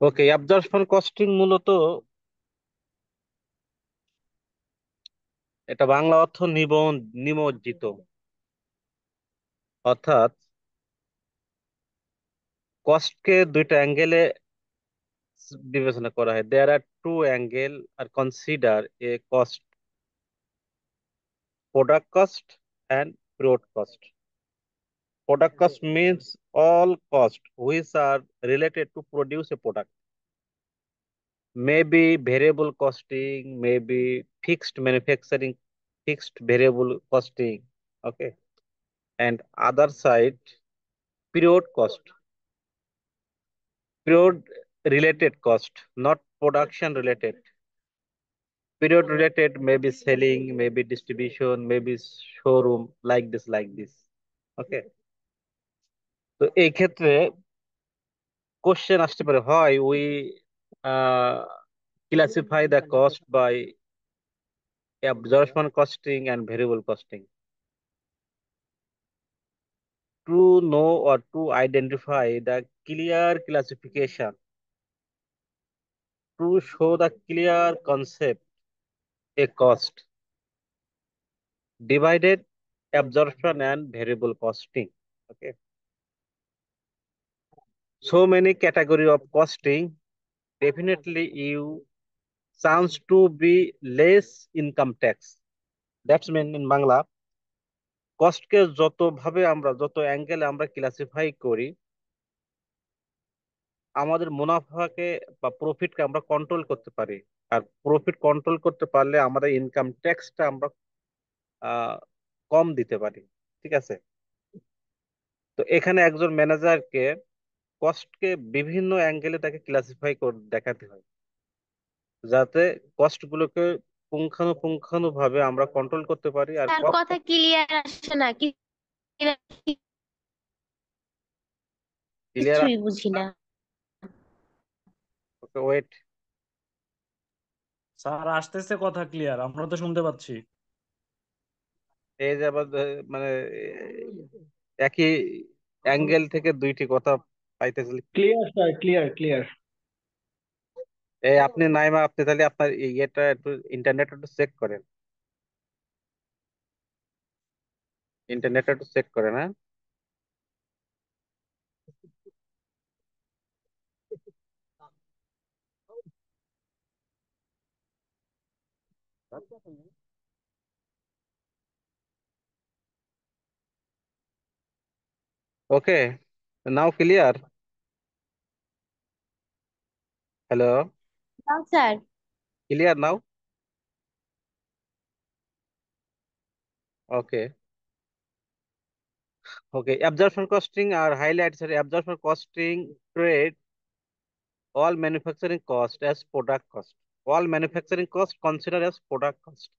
ওকে, absorption costing মূলত এটা বাংলা অর্থ নিমজ্জিত, অর্থাৎ কস্টকে দুইটা অ্যাঙ্গেলে বিবেচনা করা হয়। There are two angle are consider a cost: product cost and period cost. Product cost means all costs which are related to produce a product. Maybe variable costing, maybe fixed manufacturing, fixed variable costing. Okay. And other side, period cost, period related cost, not production related. Period related, maybe selling, maybe distribution, maybe showroom, like this, like this. Okay. তো এই ক্ষেত্রে question আসতে পারে, হয় we classify the cost by absorption costing and variable costing. To know or to identify the clear classification, to show the clear concept, a cost divided absorption and variable costing. Okay. So many category of costing. Definitely you sounds to be less income tax. That's mean in Bangla, কস্টকে যত অ্যাঙ্গেলে আমরা classify করি, আমাদের মুনাফাকে বা প্রফিটকে আমরা control করতে পারি। আর profit control করতে পারলে আমাদের ইনকাম ট্যাক্সটা আমরা আহ, কম দিতে পারি। ঠিক আছে। তো এখানে একজন ম্যানেজারকে কস্টকে বিভিন্ন অ্যাঙ্গেলে তাকে ক্লাসিফাই করে দেখাতে হয়, যাতে কস্ট গুলোকে পুঙ্খানুপুঙ্খানু ভাবে আমরা কন্ট্রোল করতে পারি। আর তার কস্ট কথা ক্লিয়ার আসে না, ক্লিয়ার কিছুই আসছে বুঝি না। না। ওকে, ওয়েট। স্যার আসতেছে, কথা ক্লিয়ার, আমরা তো শুনতে পাচ্ছি। এই যে আবার মানে একই অ্যাঙ্গেল থেকে দুইটি কথা পাইতেছি। Clear sir, clear clear. এই আপনি নাইমা, আপনি তাহলে আপনার ইয়েটা একটু ইন্টারনেট একটু চেক করেন, ইন্টারনেট একটু চেক করেন, হ্যাঁ। Okay, now clear. হ্যালো, তাও sir. Clear now. Okay. Okay, absorption costing আর highlights absorption costing trade all manufacturing cost as product cost. All manufacturing cost considered as product cost,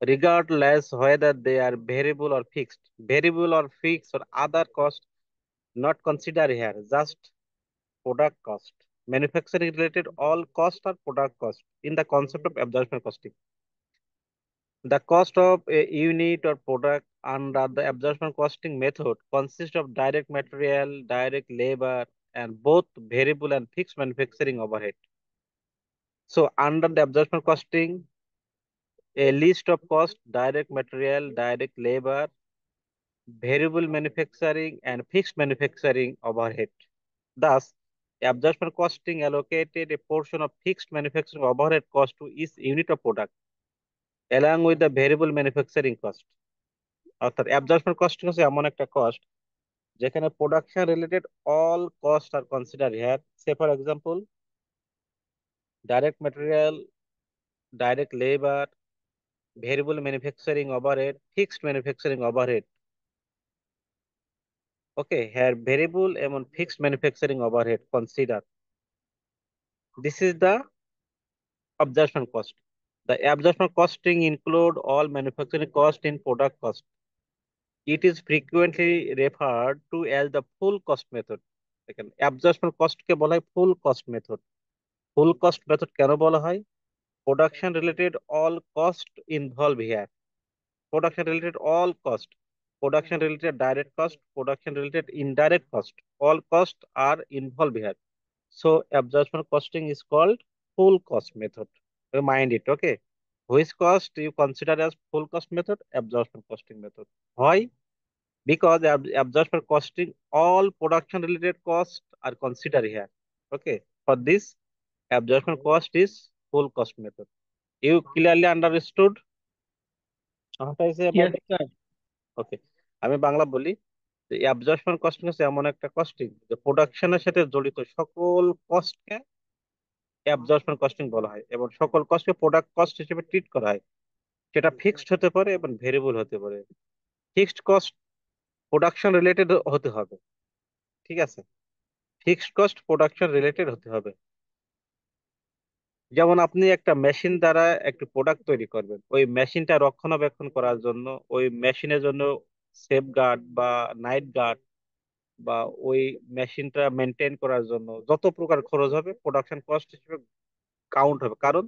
regardless whether they are variable or fixed. Variable or fixed or other cost not considered here, just product cost. Manufacturing related all cost are product cost in the concept of absorption costing. The cost of a unit or product under the absorption costing method consists of direct material, direct labor, and both variable and fixed manufacturing overhead. So under the absorption costing, a list of cost: direct material, direct labor, variable manufacturing, and fixed manufacturing overhead. Thus, absorption costing allocated a portion of fixed manufacturing overhead cost to each unit of product, along with the variable manufacturing cost. অর্থাৎ অ্যাবজর্পশন কস্টিং হচ্ছে এমন একটা cost যেখানে production related all cost are consider here. Say for example, direct material, direct labour, variable manufacturing overhead, fixed manufacturing overhead. Okay, here variable এবং fixed manufacturing overhead consider. This is the absorption cost. The absorption costing include all manufacturing cost in product cost. It is frequently referred to as the full cost method. দেখেন, absorption cost কে বলা হয় full cost method. ফুল cost method কেন বলা হয়? Production related all cost involve here. Production related all cost, production related direct cost, production related indirect cost, all costs are involved here. So absorption costing is called full cost method. Remind it, okay? Which cost you consider as full cost method? Absorption costing method. Why? Because absorption costing, all production related costs are considered here. Okay. For this, absorption cost is full cost method. You clearly understood what I say about Yes, it? sir. Okay. আমি বাংলা বলি, absorption কস্টিং হচ্ছে এমন একটা costing যে প্রোডাকশনের সাথে জড়িত সকল কস্টকে অ্যাবজর্পশন কস্টিং বলা হয়, এবং সকল কস্টকে প্রোডাক্ট কস্ট হিসেবে ট্রিট করা হয়। সেটা ফিক্সড হতে পারে এবং ভেরিয়েবল হতে পারে। ফিক্সড কস্ট প্রোডাকশন রিলেটেড হতে হবে, ঠিক আছে? ফিক্সড কস্ট প্রোডাকশন রিলেটেড হতে হবে। যেমন আপনি একটা মেশিন দ্বারা একটি প্রোডাক্ট তৈরি করবেন, ওই মেশিনটা রক্ষণাবেক্ষণ করার জন্য, ওই মেশিনের জন্য সেফ গার্ড বা নাইট গার্ড বা ওই মেশিনটা মেনটেন করার জন্য যত প্রকার খরচ হবে প্রোডাকশন কস্ট হিসেবে কাউন্ট হবে, কারণ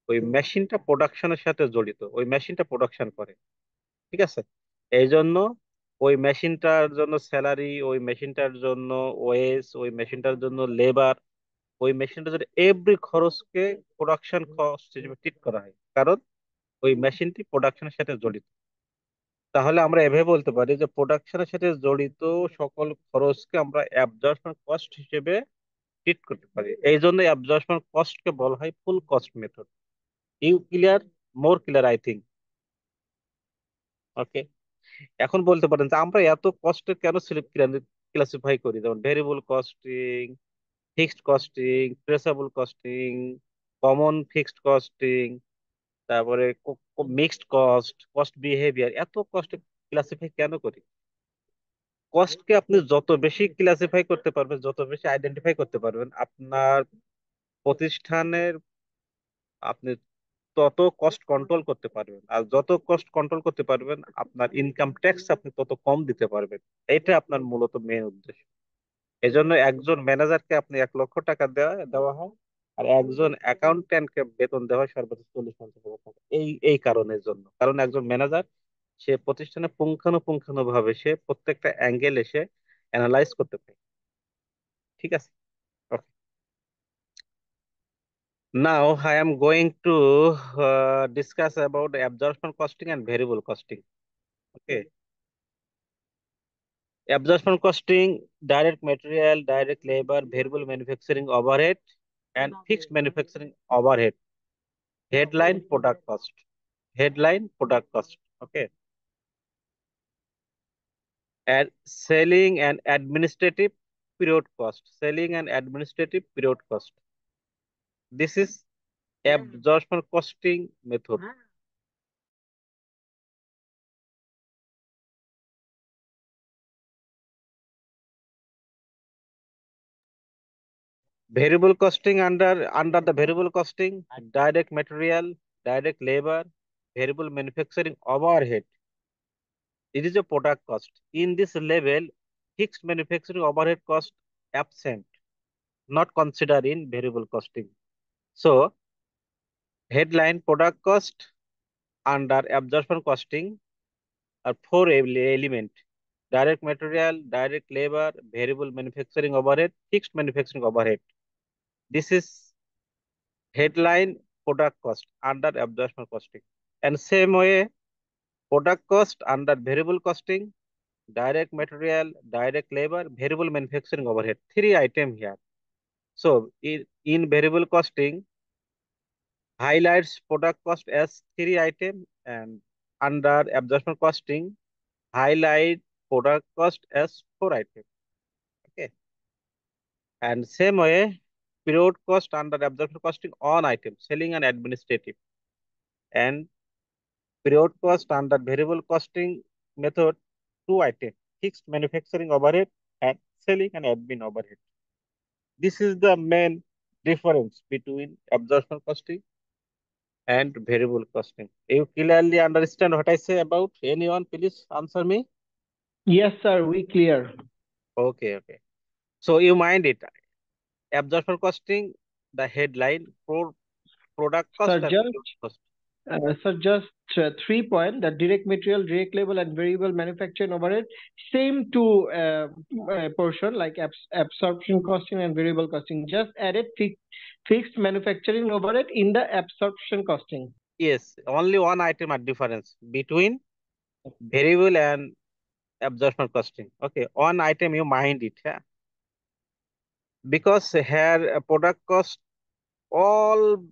ওই মেশিনটা প্রোডাকশনের সাথে জড়িত, ওই মেশিনটা প্রোডাকশন করে, ঠিক আছে? এই জন্য ওই মেশিনটার জন্য স্যালারি, ওই মেশিনটার জন্য ওয়েজ, ওই মেশিনটার জন্য লেবার, ওই মেশিনটার জন্য এভরি খরচকে প্রোডাকশন কস্ট হিসেবে ট্রিট করা হয়, কারণ ওই মেশিনটি প্রোডাকশনের সাথে জড়িত। তাহলে আমরা এভাবে বলতে পারি যে প্রোডাকশনের সাথে জড়িত সকল খরচকে আমরা অ্যাবজর্পশন কস্ট হিসেবে ট্রিট করতে পারি। এই জন্য অ্যাবজর্পশন কস্টকে বলা হয় full cost method. You clear? More clear I think. Okay. এখন বলতে পারেন যে আমরা এত কস্টে কেন ক্লাসিফাই করি, যেমন variable costing, fixed costing, traceable costing, common fixed costing, তারপরে মিক্সড কস্ট, কস্ট বিহেভিয়ার, এত কস্ট ক্লাসিফাই কেন করি? কস্টকে আপনি যত বেশি ক্লাসিফাই করতে পারবেন, যত বেশি আইডেন্টিফাই করতে পারবেন, আপনার প্রতিষ্ঠানের আপনি তত কস্ট কন্ট্রোল করতে পারবেন, আর যত কস্ট কন্ট্রোল করতে পারবেন আপনার ইনকাম ট্যাক্স আপনি তত কম দিতে পারবেন। এটা আপনার মূলত মেন উদ্দেশ্য। এজন্য একজন ম্যানেজারকে আপনি 1 লক্ষ টাকা দেওয়া দেওয়া হয়, আর একজন অ্যাকাউন্ট্যান্টকে বেতন দেওয়া হয় সর্বোচ্চ 40-50 হাজার টাকা। এই কারণের জন্য, কারণ একজন ম্যানেজার সে প্রতিষ্ঠানে পুঙ্খানুপুঙ্খানু ভাবে সে প্রত্যেকটা অ্যাঙ্গেল এসে অ্যানালাইজ করতে পারে, ঠিক আছে? Okay. Now I am going to discuss about absorption costing and variable costing. Okay. Absorption costing, direct material, direct labor, variable manufacturing overhead, and fixed manufacturing overhead. Headline product cost. Headline product cost. Okay. And selling and administrative period cost. Selling and administrative period cost. This is absorption costing method. Variable costing, under the variable costing, direct material, direct labor, variable manufacturing overhead. It is a product cost. In this level, fixed manufacturing overhead cost absent, not considered in variable costing. So, headline product cost under absorption costing are four element: direct material, direct labor, variable manufacturing overhead, fixed manufacturing overhead. This is headline product cost under absorption costing. And same way, product cost under variable costing, direct material, direct labor, variable manufacturing overhead. Three items here. So in variable costing, highlights product cost as three items, and under absorption costing, highlight product cost as 4 items. Okay. And same way, period cost under absorption costing on items, selling and administrative. And period cost under variable costing method, 2 items, fixed manufacturing overhead and selling and admin overhead. This is the main difference between absorption costing and variable costing. You clearly understand what I say about? Anyone, please answer me. Yes, sir. We clear. Okay, okay. So you mind it. Absorption costing, the headline, product cost Sir, and just period cost. So just 3 points, the direct material, direct labor, and variable manufacturing overhead, same two portion like absorption costing and variable costing. Just added fixed manufacturing overhead in the absorption costing. Yes, only one item are difference between variable and absorption costing. Okay, one item you mind it, yeah? Because here product cost, all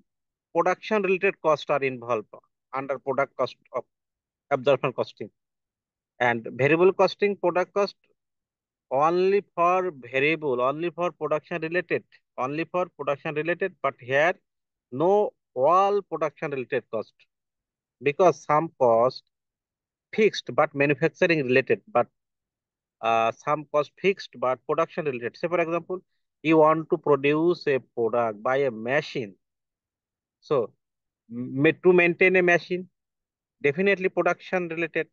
production related costs are involved under product cost of absorption costing, and variable costing product cost only for variable, only for production related, only for production related. But here no all production related cost, because some cost fixed but manufacturing related, but some cost fixed but production related. Say for example, you want to produce a product by a machine, so to maintain a machine, definitely production related.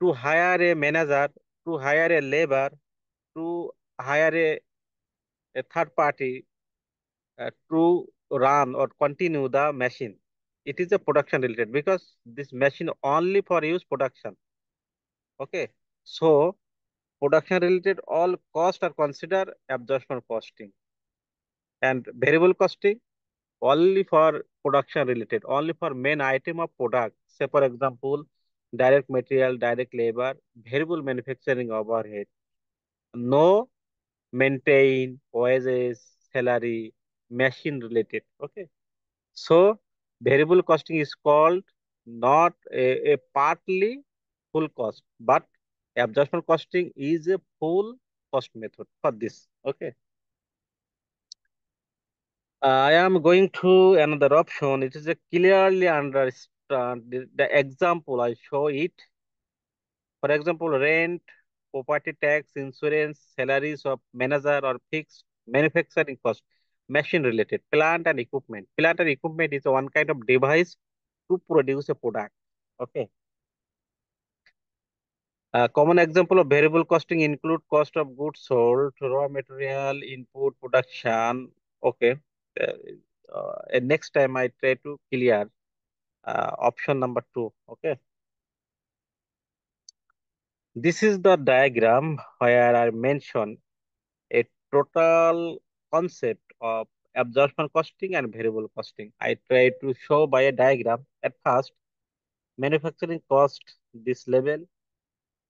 To hire a manager, to hire a labor, to hire a third party to run or continue the machine, it is a production related, because this machine only for use production. Okay, so production related all costs are considered absorption costing, and variable costing only for production related, only for main item of product. Say for example, direct material, direct labor, variable manufacturing overhead, no maintain, wages, salary, machine related. Okay, so variable costing is called not a partly full cost, but absorption costing is a full cost method for this. Okay. I am going to another option. It is a clearly understand the example I show it. For example, rent, property tax, insurance, salaries of manager or fixed manufacturing cost, machine related, plant and equipment. Plant and equipment is one kind of device to produce a product. Okay. A common example of variable costing include cost of goods sold, raw material, input, production. Okay. Uh, Next time I try to clear option number 2. Okay. This is the diagram where I mention a total concept of absorption costing and variable costing. I try to show by a diagram. At first, manufacturing cost this level,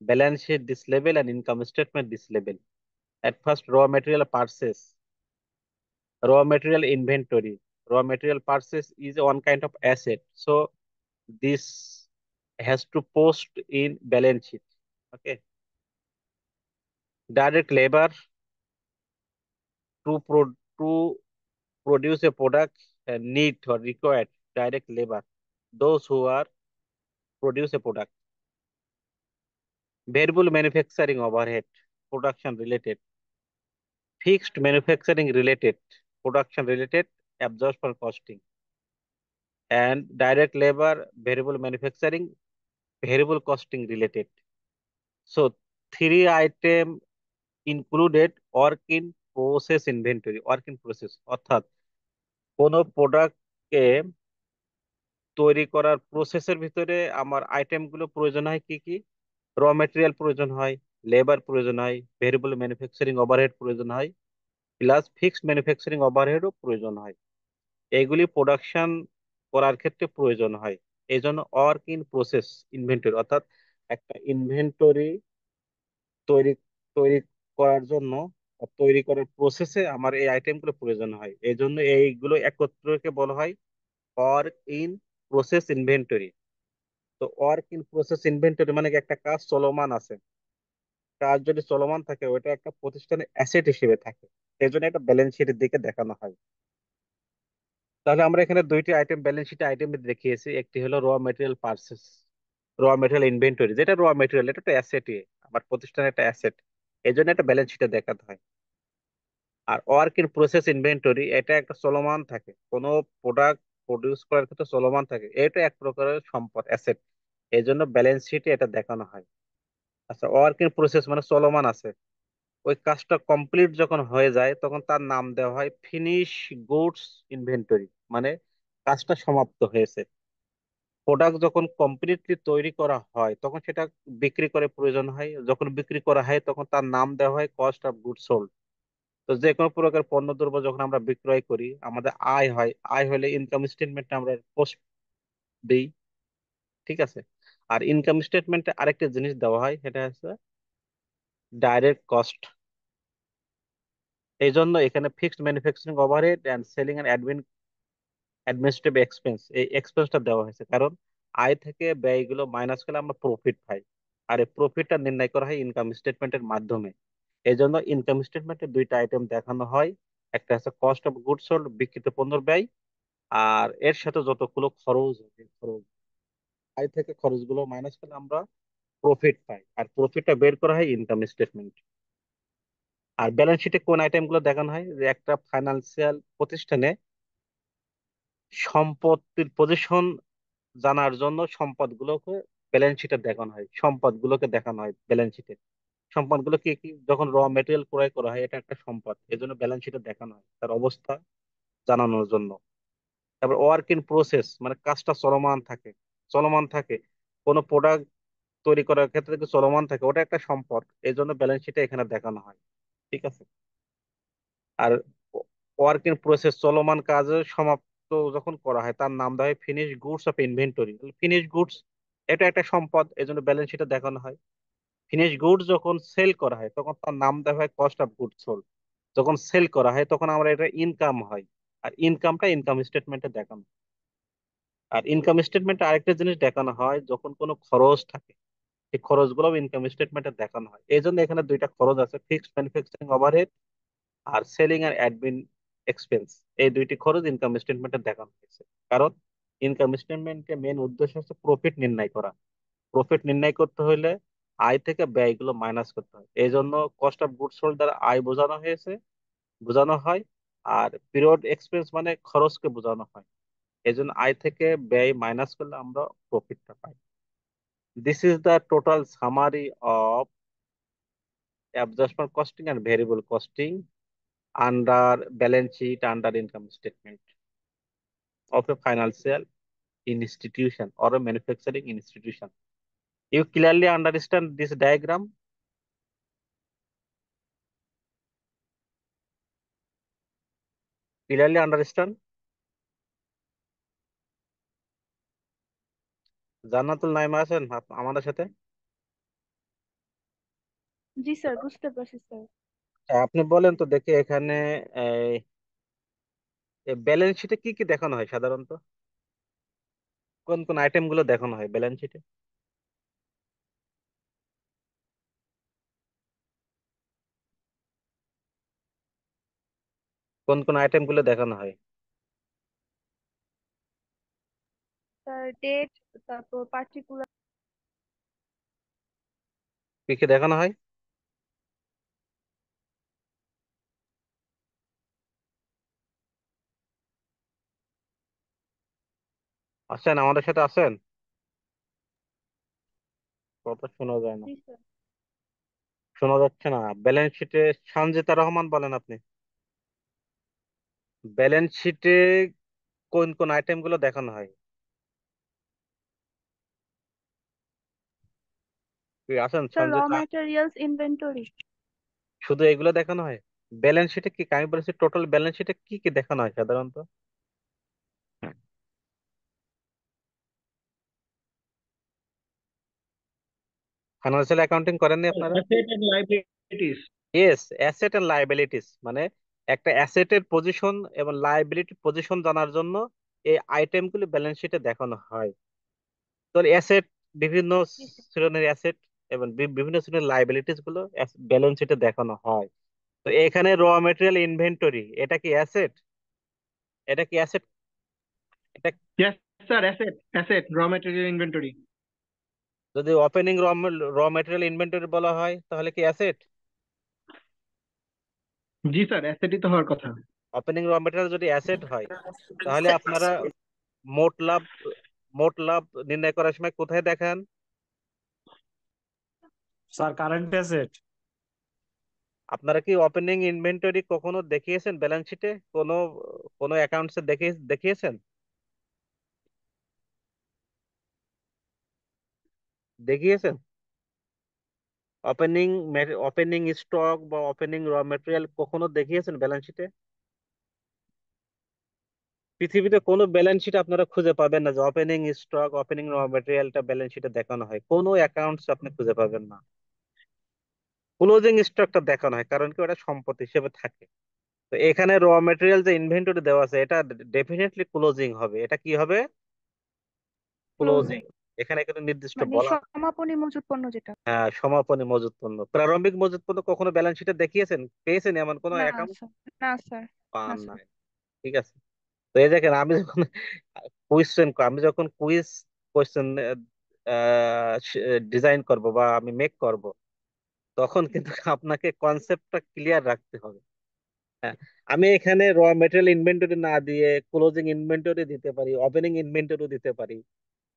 balance sheet this level, and income statement this level. At first, raw material purchase, raw material inventory. Raw material purchase is one kind of asset. So this has to post in balance sheet. Okay. Direct labor to produce a product need or required direct labor. Those who are produce a product. Variable manufacturing overhead, production related. Fixed manufacturing related, production related, absorption costing. And direct labor, variable manufacturing, variable costing related. So three item included work in process inventory, work in process, অর্থাৎ কোনো প্রোডাক্টকে তৈরি করার প্রসেসের ভিতরে আমার item গুলো প্রয়োজন হয় কি কি? র মেটেরিয়াল প্রয়োজন হয়, লেবার প্রয়োজন হয়, ভেরিয়েবল ম্যানুফ্যাকচারিং ওভারহেড প্রয়োজন হয়, প্লাস ফিক্সড ম্যানুফ্যাকচারিং ওভারহেডও প্রয়োজন হয়। এগুলি প্রোডাকশন করার ক্ষেত্রে প্রয়োজন হয়। এই জন্য ওয়ার্ক ইন প্রসেস ইনভেন্টরি, অর্থাৎ একটা ইনভেন্টরি তৈরি তৈরি করার জন্য, তৈরি করার প্রসেসে আমার এই আইটেমগুলো প্রয়োজন হয়। এই জন্য এইগুলো একত্রকে বলা হয় ওয়ার্ক ইন প্রসেস ইনভেন্টরি। তো ওয়ার্ক ইন প্রসেস ইনভেন্টরি মানে কি, একটা কাজ চলমান আছে, কাজ যদি চলমান থাকে ওইটা একটা প্রতিষ্ঠানের অ্যাসেট হিসেবে থাকে, এই জন্য একটা ব্যালেন্স শিটের দিকে দেখানো হয়। তাহলে আমরা এখানে দুইটি আইটেম ব্যালেন্স শিটে আইটেম দেখিয়েছি, একটি হলো র মেটেরিয়াল পার্সেস, র মেটেরিয়াল ইনভেন্টরি, যেটা র মেটেরিয়াল, এটা একটা অ্যাসেটই, আমার প্রতিষ্ঠানের একটা অ্যাসেট, এই জন্য একটা ব্যালেন্স শিটে দেখাতে হয়। আর ওয়ার্ক ইন প্রসেস ইনভেন্টরি এটা একটা চলমান থাকে, কোনো প্রোডাক্ট প্রডিউস করার ক্ষেত্রে চলমান থাকে, এটা এক প্রকারের সম্পদ, অ্যাসেট, এই জন্য ব্যালেন্স শিটে এটা দেখানো হয়। আচ্ছা, ওয়ার্ক ইন প্রসেস মানে চলমান আছে, ওই কাজটা কমপ্লিট যখন হয়ে যায় তখন তার নাম দেওয়া হয় ফিনিশ গুডস ইনভেন্টরি, মানে কাজটা সমাপ্ত হয়েছে। প্রোডাক্ট যখন কমপ্লিটলি তৈরি করা হয় তখন সেটা বিক্রি করে প্রয়োজন হয়, যখন বিক্রি করা হয় তখন তার নাম দেওয়া হয় কস্ট অফ গুড সোল্ড। তো যে কোনো প্রকার পণ্য দ্রব্য যখন আমরা বিক্রয় করি আমাদের আয় হয়, আয় হলে ইনকাম স্টেটমেন্টে আমরা পোস্ট দিই, ঠিক আছে। আর ইনকাম স্টেটমেন্টে আরেকটা জিনিস দেওয়া হয়, সেটা হচ্ছে ডাইরেক্ট কস্ট। এই জন্য এখানে fixed manufacturing overhead and selling and administrative expense, এই এক্সপেন্সটা দেওয়া হয়েছে কারণ আয় থেকে ব্যয়গুলো মাইনাস করলে আমরা প্রফিট পাই। আর এই প্রফিটটা নির্ণয় করা হয় ইনকাম স্টেটমেন্টের মাধ্যমে। এই জন্য ইনকাম স্টেটমেন্টে দুইটা আইটেম দেখানো হয়, একটা হচ্ছে কস্ট অফ গুড সোল্ড, বিক্রিত পণ্যের ব্যয়, আর এর সাথে যতগুলো খরচ আছে, খরচ আয় থেকে খরচগুলো মাইনাস করলে আমরা প্রফিট পাই, আর প্রফিটটা বের করা হয় ইনকাম স্টেটমেন্ট। আর ব্যালেন্স শিটে কোন আইটেম গুলো দেখানো হয়, যে একটা ফাইন্যান্সিয়াল প্রতিষ্ঠানে সম্পত্তির পজিশন জানার জন্য সম্পদগুলোকে ব্যালেন্স শিটে দেখানো হয়, সম্পদগুলোকে দেখানো হয় ব্যালেন্স শিটে। সম্পদগুলো কি কি, যখন র মেটেরিয়াল ক্রয় করা হয় এটা একটা সম্পদ, এই জন্য ব্যালেন্স শিটে দেখানো হয় তার অবস্থা জানানোর জন্য। তারপর ওয়ার্ক ইন প্রসেস, মানে কাজটা চলমান থাকে, চলমান থাকে, কোনো প্রোডাক্ট তৈরি করার ক্ষেত্রে যদি চলমান থাকে ওটা একটা সম্পদ, এই জন্য ব্যালেন্স শিটে এখানে দেখানো হয়, ঠিক আছে। আর ওয়ার্ক ইন প্রসেস, চলমান কাজের সমাপ্ত যখন করা হয় তার নাম দেওয়া হয় finish goods of inventory. Finish goods এটা একটা সম্পদ, এই জন্য ব্যালেন্স শিটে দেখানো হয়। ফিনিশ গুডস যখন সেল করা হয় তখন তার নাম দেওয়া হয় কস্ট অফ গুডস সোল্ড। যখন সেল করা হয় তখন আমরা এটা ইনকাম হয়, আর ইনকামটা ইনকাম স্টেটমেন্টে দেখানো হয়। আর ইনকাম স্টেটমেন্টে আরেকটা জিনিস দেখানো হয়, যখন কোনো খরচ থাকে এই খরচগুলো ইনকাম স্টেটমেন্টে দেখানো হয়। এই জন্য এখানে দুইটা খরচ আছে, ফিক্সড ম্যানুফ্যাকচারিং ওভারহেড আর সেলিং আর অ্যাডমিন এক্সপেন্স। এই দুইটি খরচ ইনকাম স্টেটমেন্টে দেখানো হয়েছে কারণ ইনকাম স্টেটমেন্টের মেন উদ্দেশ্য হচ্ছে প্রফিট নির্ণয় করা। প্রফিট নির্ণয় করতে হলে আয় থেকে ব্যয়গুলো মাইনাস করতে হয়, এই জন্য কস্ট অফ গুডস সোল্ড দ্বারা আয় বোঝানো হয়েছে, বোঝানো হয়। আর পিরিয়ড এক্সপেন্স মানে খরচকে বোঝানো হয়, এই জন্য আয় থেকে ব্যয় মাইনাস করলে আমরা প্রফিটটা পাই। This is the total summary of adjustment costing and variable costing under balance sheet under income statement of a financial institution or a manufacturing institution. You clearly understand this diagram? Clearly understand? জান্নাতুল নাইমা আছেন আমাদের সাথে? জি sir, বুঝতে পারছি sir. আপনি বলেন তো দেখি এখানে ব্যালেন্স শিটে কি কি দেখানো হয় সাধারণত, কোন কোন আইটেম গুলো দেখানো হয় ব্যালেন্স শিটে? কোন কোন আইটেম গুলো দেখানো হয়? স্যার ডেট, তারপর পার্টিকুলার। কি কি দেখানো হয়? আছেন আমাদের সাথে আছেন? কথা শোনা যায় না, জি স্যার। শোনা যাচ্ছে না। ব্যালেন্স শিটে সানজিদা রহমান বলেন আপনি, ব্যালেন্স শিটে কোন কোন আইটেম গুলো দেখানো হয়? কি আছেন স্যার র সঞ্জিতা? Materials inventory. শুধু এগুলো দেখানো হয় ব্যালেন্স শিটে? কি আমি বলেছি টোটাল ব্যালেন্স শিটে কি কি দেখানো হয় সাধারণত? ফাইন্যান্সিয়াল অ্যাকাউন্টিং করেননি আপনারা? Asset and liabilities. Yes, asset and liabilities, মানে একটা অ্যাসেটের পজিশন এবং লায়াবিলিটি পজিশন জানার জন্য এই আইটেমগুলো ব্যালেন্স শিটে দেখানো হয়। তো অ্যাসেট, বিভিন্ন জি স্যার। শ্রেণীর অ্যাসেট এবং বিভিন্ন শ্রেণীর লায়াবিলিটিস গুলো ব্যালেন্স শিটে দেখানো হয়। তো এখানে র মেটেরিয়াল ইনভেন্টরি, এটা কি অ্যাসেট? এটা কি অ্যাসেট? এটা Yes, sir. Asset. Raw material inventory. যদি ওপেনিং র মেটেরিয়াল ইনভেন্টরি বলা হয় তাহলে কি অ্যাসেট? জি স্যার, অ্যাসেটই তো হওয়ার কথা। ওপেনিং র মেটেরিয়াল যদি অ্যাসেট হয় তাহলে আপনারা মোট লাভ, মোট লাভ নির্ণয় করার সময় কোথায় দেখান? Sir current asset. আপনারা কি ওপেনিং ইনভেন্টরি কখনো দেখিয়েছেন ব্যালেন্স শিটে, কোনো কোনো অ্যাকাউন্টসে দেখিয়েছেন? দেখিয়েছেন? ওপেনিং ওপেনিং স্টক বা ওপেনিং র মেটেরিয়াল কখনো দেখিয়েছেন ব্যালেন্স শিটে? পৃথিবীতে কোনো ব্যালেন্স শিট আপনারা খুঁজে পাবেন না যে ওপেনিং স্টক ওপেনিং র মেটেরিয়ালটা ব্যালেন্স শিটে দেখানো হয়, কোনো অ্যাকাউন্টস আপনি খুঁজে পাবেন না। ক্লোজিং স্টকটা দেখানো হয়, কারণ কি ওটা সম্পদ হিসেবে থাকে। তো এখানে র মেটেরিয়াল যে ইনভেন্টরি দেওয়া আছে এটা ডেফিনেটলি ক্লোজিং হবে। এটা কি হবে? ক্লোজিং। ক্লোজিং এখানে কিন্তু নির্দিষ্ট মানে বলা সমাপনী মজুত পণ্য যেটা। হ্যাঁ, সমাপনী মজুত পণ্য। প্রারম্ভিক মজুত পণ্য কখনো ব্যালেন্স শিটে দেখিয়েছেন, পেয়েছেন এমন কোনো না অ্যাকাউন্ট? স্যার, না স্যার, না পান স্যার। নাই। ঠিক আছে। তো এই দেখেন, আমি যখন কুইজ কোয়েশ্চেন ডিজাইন করব বা আমি মেক করব, তখন কিন্তু আপনাকে কনসেপ্টটা ক্লিয়ার রাখতে হবে। হ্যাঁ, আমি এখানে র মেটেরিয়াল ইনভেন্টরি না দিয়ে ক্লোজিং ইনভেন্টরি দিতে পারি, ওপেনিং ইনভেন্টরি দিতে পারি।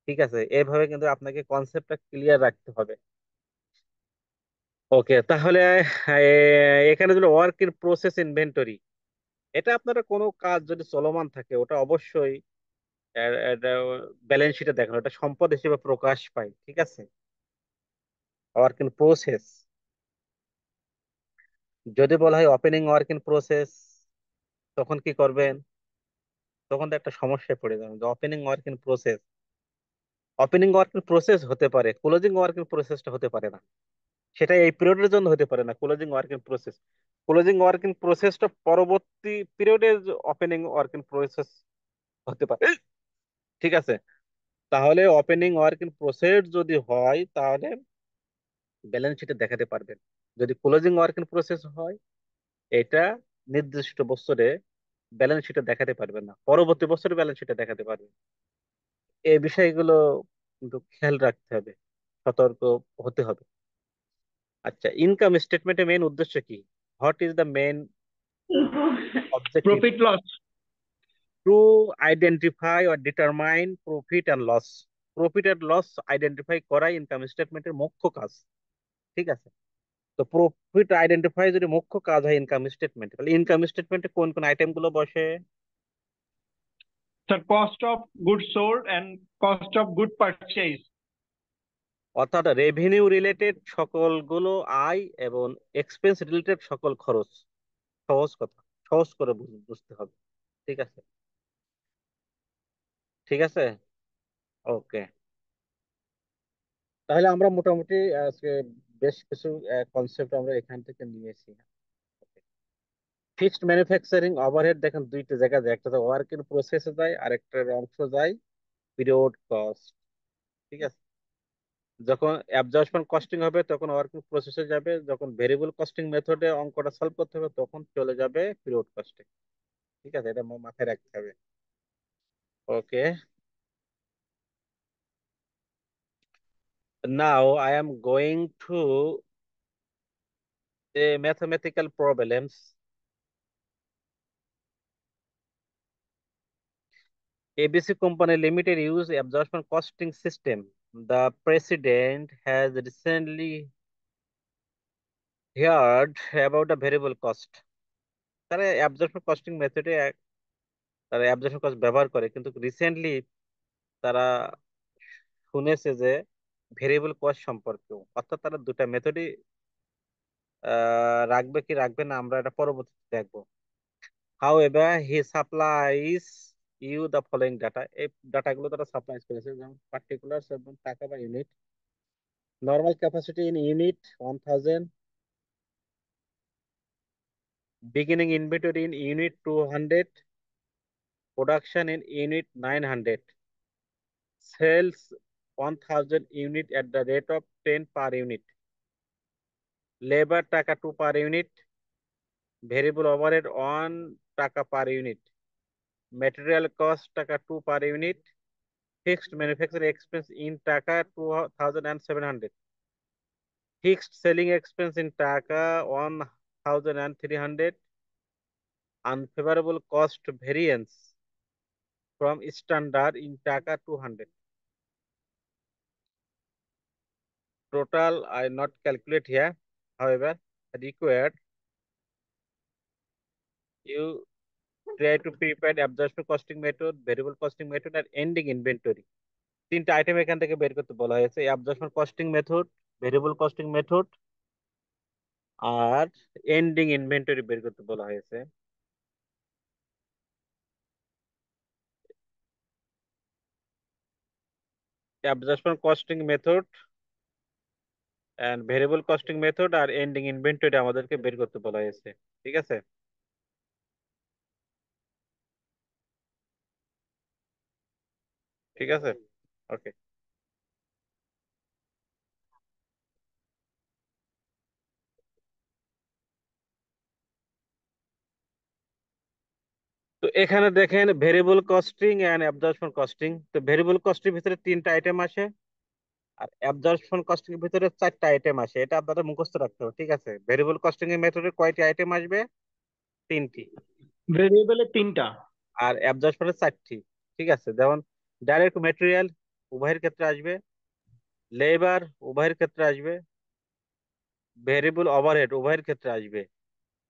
ঠিক আছে, এইভাবে কিন্তু আপনাকে কনসেপ্টটা ক্লিয়ার রাখতে হবে। ওকে, তাহলে এখানে যদি ওয়ার্ক ইন প্রসেস ইনভেন্টরি, এটা আপনারা কোনো কাজ যদি চলমান থাকে ওটা অবশ্যই ব্যালেন্স শিটে দেখানো, এটা সম্পদ হিসেবে প্রকাশ পায়। ঠিক আছে, ওয়ার্ক ইন প্রসেস। যদি বলা হয় ওপেনিং ওয়ার্ক ইন প্রসেস, তখন কি করবেন? তখন তো একটা সমস্যায় পড়ে যাবেন যে opening work in process, opening work in process হতে পারে, ক্লোজিং ওয়ার্ক ইন প্রসেসটা হতে পারে না। সেটা এই পিরিয়ডের জন্য হতে পারে না closing work in process. Closing work in প্রসেসটা পরবর্তী পিরিয়ডে ওপেনিং ওয়ার্ক ইন প্রসেস হতে পারে। ঠিক আছে, তাহলে ওপেনিং ওয়ার্ক ইন প্রসেস যদি হয় তাহলে ব্যালেন্স শিটে দেখাতে পারবেন। যদি ক্লোজিং ওয়ার্ক ইন প্রসেস হয়, এটা নির্দিষ্ট বছরে ব্যালেন্স শিটে দেখাতে পারবেন না, পরবর্তী বছরে ব্যালেন্স শিটে দেখাতে পারবেন। এই বিষয়গুলো কিন্তু খেয়াল রাখতে হবে, সতর্ক হতে হবে। আচ্ছা, ইনকাম স্টেটমেন্টের মেইন উদ্দেশ্য কি? What is the main objective? Profit loss. To identify or determine profit and loss. Profit and loss identify করা ইনকাম স্টেটমেন্টের মুখ্য কাজ। ঠিক আছে, তো প্রফিট আইডেন্টিফাই যদি মুখ্য কাজ হয় ইনকাম স্টেটমেন্ট, তাহলে ইনকাম স্টেটমেন্টে কোন কোন আইটেম গুলো বসে? The cost of goods sold and cost of good purchase. অর্থাৎ রেভিনিউ রিলেটেড সকলগুলো আয় এবং এক্সপেন্স রিলেটেড সকল খরচ। সহজ কথা, সহজ করে বুঝতে হবে। ঠিক আছে, ঠিক আছে। ওকে, তাহলে আমরা মোটামুটি আজকে বেশ কিছু কনসেপ্ট আমরা এখান থেকে নিয়েছি। ফিক্সড ম্যানুফ্যাকচারিং ওভারহেড দেখেন দুইটা জায়গা যায়, একটা ওয়ার্ক ইন প্রসেসে যায়, আরেকটার অংশ যায় পিরিয়ড কস্ট। ঠিক আছে, যখন অ্যাবজর্পশন কস্টিং হবে তখন ওয়ার্কিং প্রসেসে যাবে, যখন ভেরিয়েবল কস্টিং মেথডে অঙ্কটা সলভ করতে হবে তখন চলে যাবে পিরিয়ড কস্টে। ঠিক আছে, এটা মাথায় রাখতে হবে। Okay, now I am going to mathematical problems. ABC Company Limited use absorption costing system. The president has recently heard about the variable cost. তারা অ্যাবজর্পশন কস্টিং মেথডে তারা অ্যাবজর্পশন কস্ট ব্যবহার করে, কিন্তু রিসেন্টলি তারা শুনেছে যে ভেরিয়েবল কস্ট সম্পর্কেও। অর্থাৎ তারা দুটা মেথডই রাখবে কি রাখবে না আমরা এটা পরবর্তীতে দেখবো। However, he supplies you the following data. এই ডাটাগুলো তারা সাপ্লাই করেছে, যেমন পার্টিকুলার এবং টাকা বা unit. Normal capacity in unit 1000, beginning inventory in unit 200, production in unit 900, sales 1000 unit at the rate of 10 per unit, labour টাকা 2 per unit, ভেরিয়েবল ওভারহেড 1 টাকা per unit, material cost টাকা 2 per unit, fixed manufacturing expense in টাকা 2700, fixed selling expense in টাকা 1300, unfavorable cost variance from standard in টাকা 200. Total I not calculate here, however required you try to prepare absorption costing method, variable costing method, and ending inventory. তিনটা item এখান থেকে বের করতে বলা হয়েছে, absorption costing method, variable costing method, আর ending inventory বের করতে বলা হয়েছে। Absorption costing method and variable costing method আর এন্ডিং ইনভেন্টরি আমাদেরকে বের করতে বলা হয়েছে। ঠিক আছে, ঠিক আছে, ওকে। তো এখানে দেখেন variable costing and absorption costing. তো ভেরিয়েবল কস্টিং ভিতরে তিনটা আইটেম আসে, আর অ্যাবজর্পশন কস্টিং এর ভিতরে চারটা আইটেম আসে। এটা আপনাদের মুখস্থ রাখতে হবে। ঠিক আছে, ভেরিয়েবল কস্টিং এর মেথডে কয়টি আইটেম আসবে? তিনটি। ভেরিয়েবলের তিনটা। আর অ্যাবজর্পশনের চারটি। ঠিক আছে, যেমন ডাইরেক্ট মেটেরিয়াল উভয়ের ক্ষেত্রে আসবে, লেবার উভয়ের ক্ষেত্রে আসবে, ভেরিয়েবল ওভারহেড উভয়ের ক্ষেত্রে আসবে,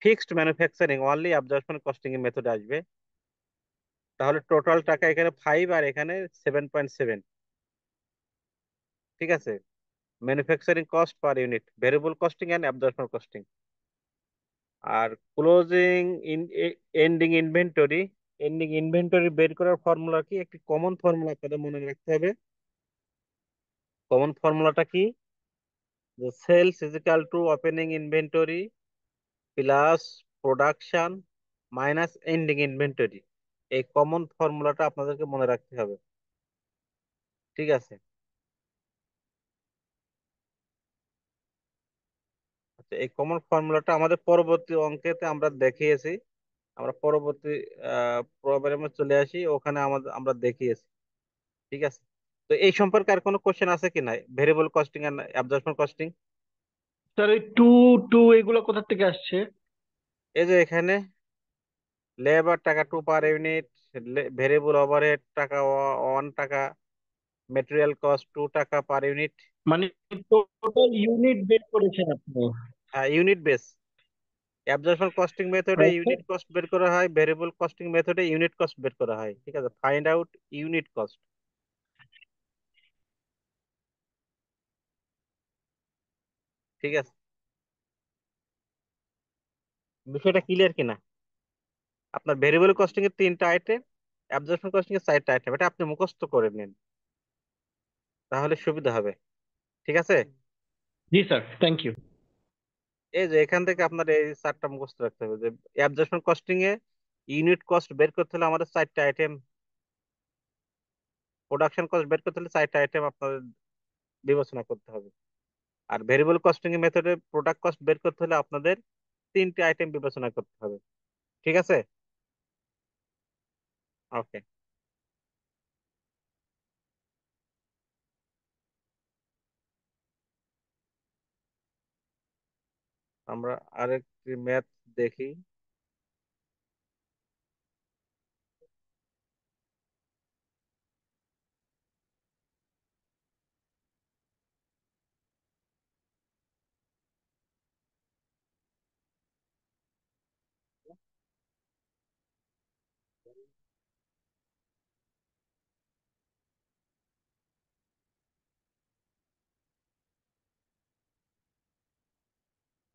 fixed manufacturing only absorption costing এর মেথডে আসবে। তাহলে টোটাল টাকা এখানে 5 আর এখানে 7.7। ঠিক আছে, manufacturing cost per unit, variable costing and absorption costing. আর closing in ending inventory, ending inventory বের করার ফর্মুলা কি? একটি কমন ফর্মুলা আপনাদের মনে রাখতে হবে। কমন ফর্মুলাটা কি? যে sales is equal to opening inventory plus production minus ending inventory. এই কমন ফর্মুলাটা আপনাদেরকে মনে রাখতে হবে। ঠিক আছে, আচ্ছা, এই কমন ফর্মুলাটা আমাদের পরবর্তী অঙ্কেতে আমরা দেখিয়েছি। আমরা পরবর্তী প্রোগ্রামে চলে আসি, ওখানে আমাদের আমরা দেখিয়েছি। ঠিক আছে, তো এই সম্পর্কে আর কোনো কোশ্চেন আছে কি নাই? Variable costing and absorption costing. Sir ওই টু টু এগুলো কোথা থেকে আসছে? এই যে এখানে লেবার টাকা 2 পার ইউনিট, ভেরিয়েবল ওভারহেড টাকা 1 টাকা, মেটেরিয়াল কস্ট 2 টাকা পার ইউনিট। মানে টোটাল ইউনিট বের করেছেন আপনি? হ্যাঁ, ইউনিট বেস। অ্যাবজর্পশন কস্টিং মেথডে আচ্ছা। ইউনিট কস্ট বের করা হয়, ভেরিয়েবল কস্টিং মেথডে ইউনিট কস্ট বের করা হয়। ঠিক আছে, ফাইন্ড আউট ইউনিট কস্ট। ঠিক আছে, বিষয়টা ক্লিয়ার কিনা? আপনার ভেরিয়েবল কস্টিং এর তিনটা আইটেম, অ্যাবজর্পশন কস্টিং এর চারটা আইটেম, এটা আপনি মুখস্থ করে নিন, তাহলে সুবিধা হবে। ঠিক আছে, জি স্যার, থ্যাংক ইউ। এই যে এখান থেকে আপনার এই চারটা মুখস্থ রাখতে হবে যে অ্যাবজর্পশন কস্টিং এ ইউনিট কস্ট বের করতে হলে আমাদের চারটা আইটেম, প্রোডাকশন কস্ট বের করতে হলে চারটা আইটেম আপনাদের বিবেচনা করতে হবে। আর ভেরিয়েবল কস্টিং এর মেথডে প্রোডাক্ট কস্ট বের করতে হলে আপনাদের তিনটে আইটেম বিবেচনা করতে হবে। ঠিক আছে, ওকে। আমরা আরেকটি ম্যাথ দেখি।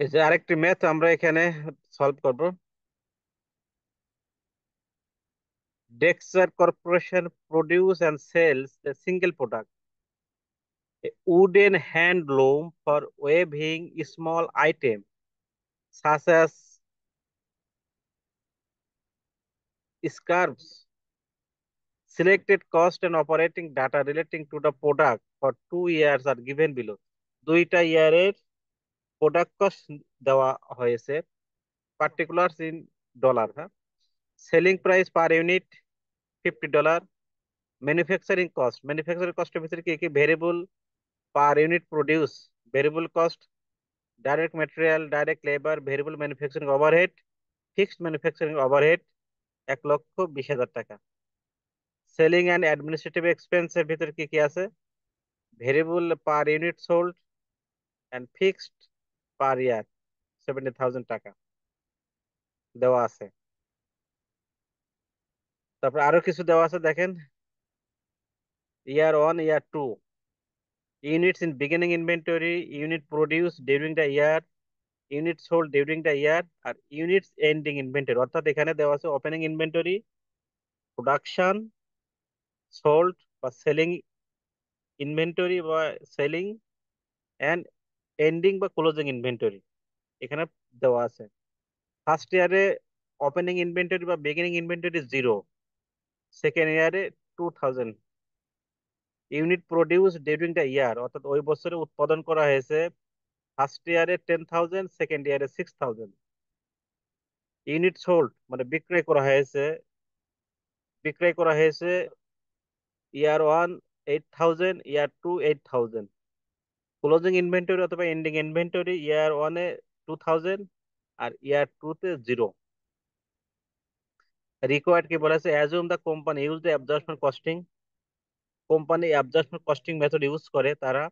এই যে আরেকটি ম্যাথ আমরা এখানে সলভ করব। Dexter Corporation produce and sells a single product, a wooden hand loom for weaving small items such as scarves. Selected cost and operating data relating to the product for 2 years are given below. দুইটা ইয়ারের product cost দেওয়া হয়েছে, particulars in dollar. হ্যাঁ, selling price per unit $50। Manufacturing cost, manufacturing কস্টের ভিতরে কি কি? Variable per unit produce, variable cost, direct material, direct labour, variable manufacturing overhead, fixed manufacturing overhead 1,20,000 টাকা। সেলিং অ্যান্ড অ্যাডমিনিস্ট্রেটিভ এক্সপেন্সের ভিতরে কি কি আছে? Variable per unit sold and fixed per year 70,000 টাকা দেওয়া আছে। তারপর আরো কিছু দেওয়া আছে, দেখেন। year 1, year 2. Units in beginning inventory, unit produced during the year, units sold during the year, R units ending inventory। অর্থাৎ এখানে দেওয়া আছে ওপেনিং ইনভেন্টরি, প্রোডাকশন, সোল্ড বা সেলিং ইনভেন্টরি বা সেলিং, এন্ড এন্ডিং বা ক্লোজিং ইনভেন্টরি এখানে দেওয়া আছে। ফার্স্ট ইয়ারে ওপেনিং ইনভেন্টরি বা বিগিনিং ইনভেন্টরি 0, সেকেন্ড ইয়ারে 2000। Unit produce during the year, অর্থাৎ ওই বছরে উৎপাদন করা হয়েছে ফার্স্ট ইয়ারে 10,000, সেকেন্ড ইয়ারে 6,000। ইউনিট সোল্ড মানে বিক্রয় করা হয়েছে ইয়ার 1 8,000, ইয়ার 2 8,000। ক্লোজিং ইনভেন্টরি অথবা এন্ডিং ইনভেন্টরি ইয়ার 1-এ 2,000 আর ইয়ার 2-তে 0। রিকোয়ার্ড কি বলেছে, assume the company use the absorption costing, company absorption costing method use করে তারা।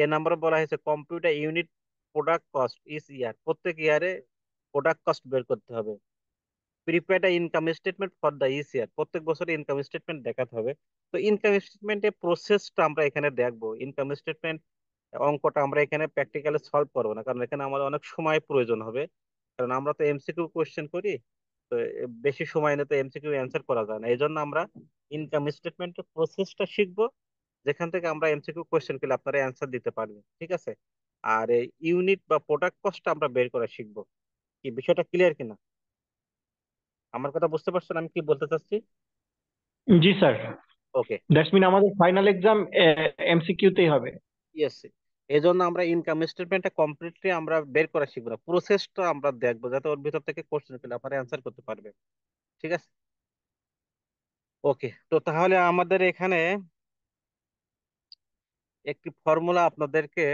এ নাম্বার বলা হয়েছে computer unit product cost is year, প্রত্যেক ইয়ারে প্রোডাক্ট কস্ট বের করতে হবে। Prepare the income statement for the is year, প্রত্যেক বছরে ইনকাম স্টেটমেন্ট দেখাতে হবে। তো ইনকাম স্টেটমেন্টের প্রসেসটা আমরা এখানে দেখবো। ইনকাম স্টেটমেন্ট অঙ্কটা আমরা এখানে প্র্যাকটিক্যালি সলভ করবো না, কারণ এখানে আমাদের অনেক সময় প্রয়োজন হবে। কারণ আমরা তো এমসিকিউ কোশ্চেন করি, তো বেশি সময় নিয়ে তো এমসিকিউ অ্যান্সার করা যায় না। এই জন্য আমরা ইনকাম স্টেটমেন্টের প্রসেসটা শিখবো, যেখান থেকে আমরা এমসিকিউ কোশ্চেন পেলে আপনারা অ্যান্সার দিতে পারবেন, ঠিক আছে। আর এই ইউনিট বা প্রোডাক্ট কস্টটা আমরা বের করা শিখবো। কি বিষয়টা ক্লিয়ার কিনা? আমার কথা বুঝতে পারছেন আমি কি বলতে চাচ্ছি? জি স্যার। ওকে। দ্যাটস মিন আমাদের ফাইনাল এক্সাম এমসিকিউ তেই হবে। ইয়েস। এই জন্য আমরা ইনকাম স্টেটমেন্টটা কমপ্লিটলি আমরা বের করা শিখবো না, প্রসেসটা আমরা দেখবো, যাতে ওর ভিতর থেকে কোশ্চেন পেলে আপনারা অ্যান্সার করতে পারবে, ঠিক আছে। ওকে, তো তাহলে আমাদের এখানে একটি ফর্মুলা আপনাদেরকে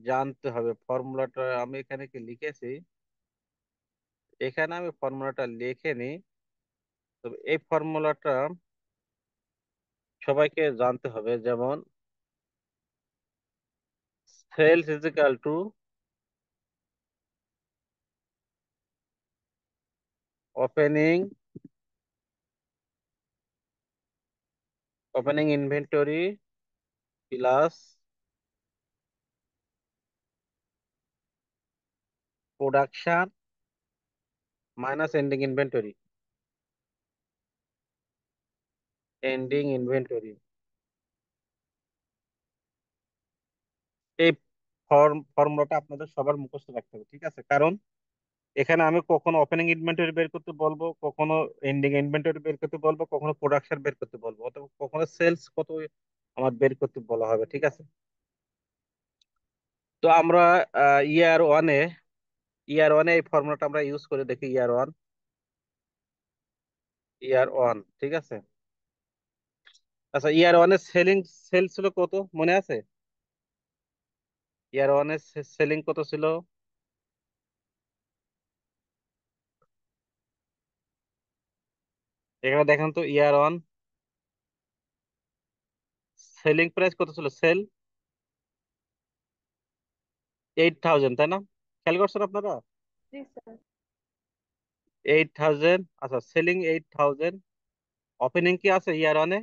জানতে হবে। ফর্মুলাটা আমি এখানে কি লিখেছি, এখানে আমি ফর্মুলাটা লিখে নিই। তবে এই ফর্মুলাটা সবাইকে জানতে হবে। যেমন sales is equal to opening inventory plus production minus ending inventory. এই ফর্মুলাটা আপনাদের সবার মুখস্থ রাখতে হবে, ঠিক আছে। কারণ এখানে আমি কখনো ওপেনিং ইনভেন্টরি বের করতে বলবো, কখনো এন্ডিং ইনভেন্টরি বের করতে বলবো, কখনো প্রোডাকশন বের করতে বলবো, অথবা কখনো সেলস কত আমার বের করতে বলা হবে, ঠিক আছে। তো আমরা ইয়ার ওয়ানে এই ফর্মুলাটা আমরা ইউজ করে দেখি। ইয়ার ওয়ান, ঠিক আছে। আচ্ছা, ইয়ার ওয়ানের সেল ছিল কত মনে আছে? ইয়ার ওয়ানের সেলিং কত ছিল? এখানে দেখেন তো, ইয়ার ওয়ান সেলিং প্রাইস কত ছিল? 8,000, তাই না? খেয়াল করছেন আপনারা? জি স্যার। 8,000। আচ্ছা, সেলিং 8,000। ওপেনিং কি আছে ইয়ার ওয়ানে?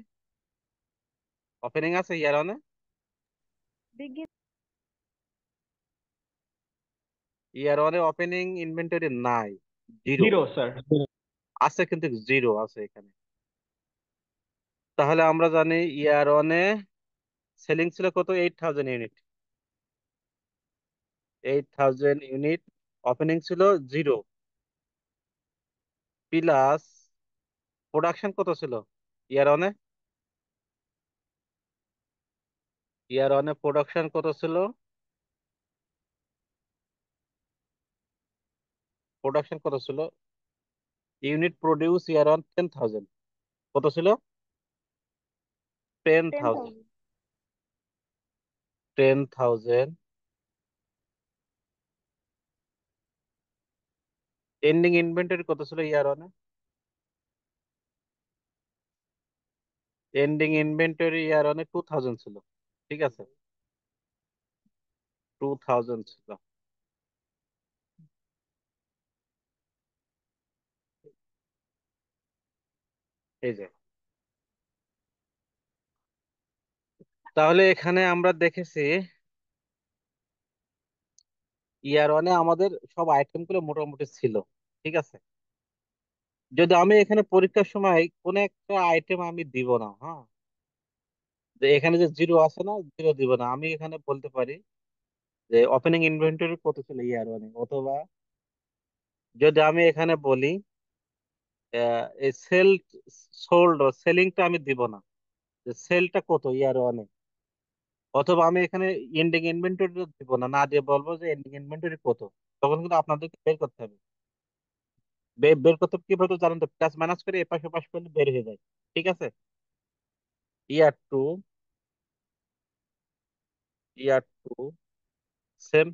ওপেনিং আছে ইয়ার ওয়ানে? বিগিন ইয়ার ওয়ানে ওপেনিং ইনভেন্টরি নাই, জিরো। Zero sir. আছে কিন্তু জিরো আছে এখানে। তাহলে আমরা জানি ইয়ার ওয়ানে সেলিং ছিল কত? 8,000 ইউনিট। 8,000 ইউনিট। ওপেনিং ছিল জিরো। প্লাস প্রোডাকশন কত ছিল ইয়ার ওয়ানে? প্রোডাকশন কত ছিল? ইউনিট প্রডিউস ইয়ার ওয়ান 10,000। কত ছিল? Ten ten thousand thousand 10,000। Ending inventory কত ছিল ইয়ার ওয়ানে? ইয়ার ওয়ানে 2,000 ছিল, ঠিক আছে। 2,000 ছিল। এই যে তাহলে এখানে আমরা দেখেছি ইয়ার ওয়ানে আমাদের সব আইটেম গুলো মোটামুটি ছিল, ঠিক আছে। যদি আমি এখানে পরীক্ষার সময় কোন একটা আইটেম আমি দিব না, হ্যাঁ, যে এখানে যে জিরো আছে না, জিরো দিব না, আমি এখানে বলতে পারি যে ওপেনিং ইনভেন্টরি কত ছিল ইয়ার ওয়ানে, অথবা যদি আমি এখানে বলি এই সেল সোল্ড সেলিংটা আমি দিব না, যে সেলটা কত ইয়ার ওয়ানে, অথবা আমি এখানে এন্ডিং ইনভেন্টরি দিব না, না দিয়ে বলবো যে এন্ডিং ইনভেন্টরি কত। তখন কিন্তু আপনাদেরকে বের করতে হবে। বের করতে হবে কিভাবে তো জানেন, তো প্লাস মাইনাস করে এপাশ ওপাশ করলে বের হয়ে যায়, ঠিক আছে। ইয়ার টু, ইয়ার টু সেম।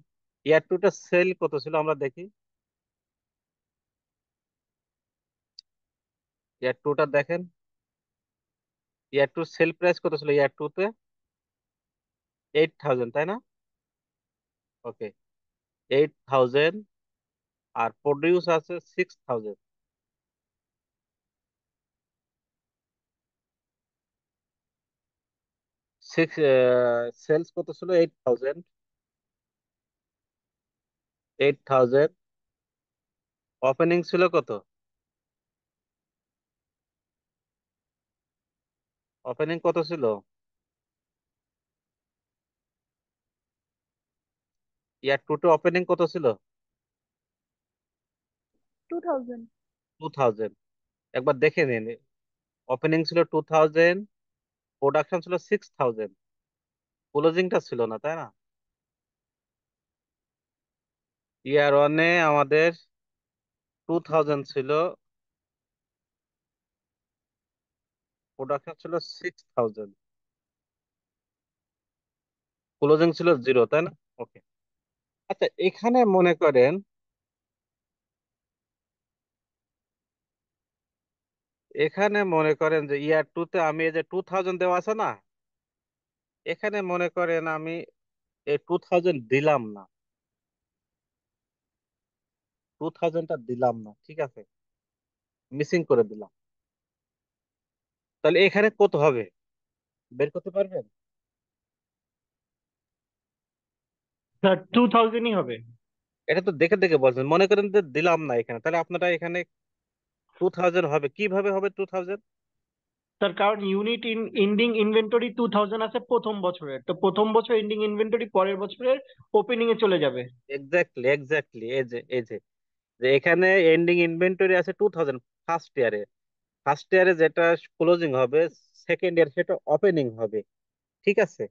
ইয়ার টুটা সেল কত ছিল আমরা দেখি। ইয়ার টুটা দেখেন, ইয়ার টু সেল প্রাইস কত ছিল ইয়ার টু তে, 8,000, তাই না? ওকে, 8,000, আর প্রডিউস আছে 6,000। সিক্স, সেলস কত ছিল 8,000, 8,000। ওপেনিং ছিল কত? ওপেনিং কত ছিল? ইয়ার টু তে ওপেনিং কত ছিল? 2000. 2,000। একবার দেখে নিন, ওপেনিং ছিল 2,000, প্রোডাকশন ছিল 6,000, ক্লোজিংটা ছিল না, তাই না? ইয়ার ওয়ানে আমাদের 2,000 ছিল, প্রোডাকশন ছিল 6,000, ক্লোজিং ছিল জিরো, তাই না? ওকে। আচ্ছা, এখানে মনে করেন, এখানে মনে করেন যে ইয়ার টু তে আমি এই যে 2,000 দেওয়া আছে না, এখানে মনে করেন আমি এই 2,000 দিলাম না, 2,000টা দিলাম না, ঠিক আছে, মিসিং করে দিলাম। তাহলে এখানে কত হবে, বের করতে পারবেন? স্যার 2000ই হবে। এটা তো দেখে দেখে বলছেন, মনে করেন যে দিলাম না এখানে, তাহলে আপনারা এখানে 2,000 হবে, কিভাবে হবে 2,000? তার কারণ ইউনিট এন্ডিং ইনভেন্টরি 2000 আছে প্রথম বছরের, তো প্রথম বছর এন্ডিং ইনভেন্টরি পরের বছরের ওপেনিং এ চলে যাবে। এক্স্যাক্টলি, এক্স্যাক্টলি, এই যে যে এখানে এন্ডিং ইনভেন্টরি আছে 2,000 ফার্স্ট ইয়ারে, ফার্স্ট ইয়ারে যেটা ক্লোজিং হবে সেকেন্ড ইয়ার সেটা ওপেনিং হবে, ঠিক আছে।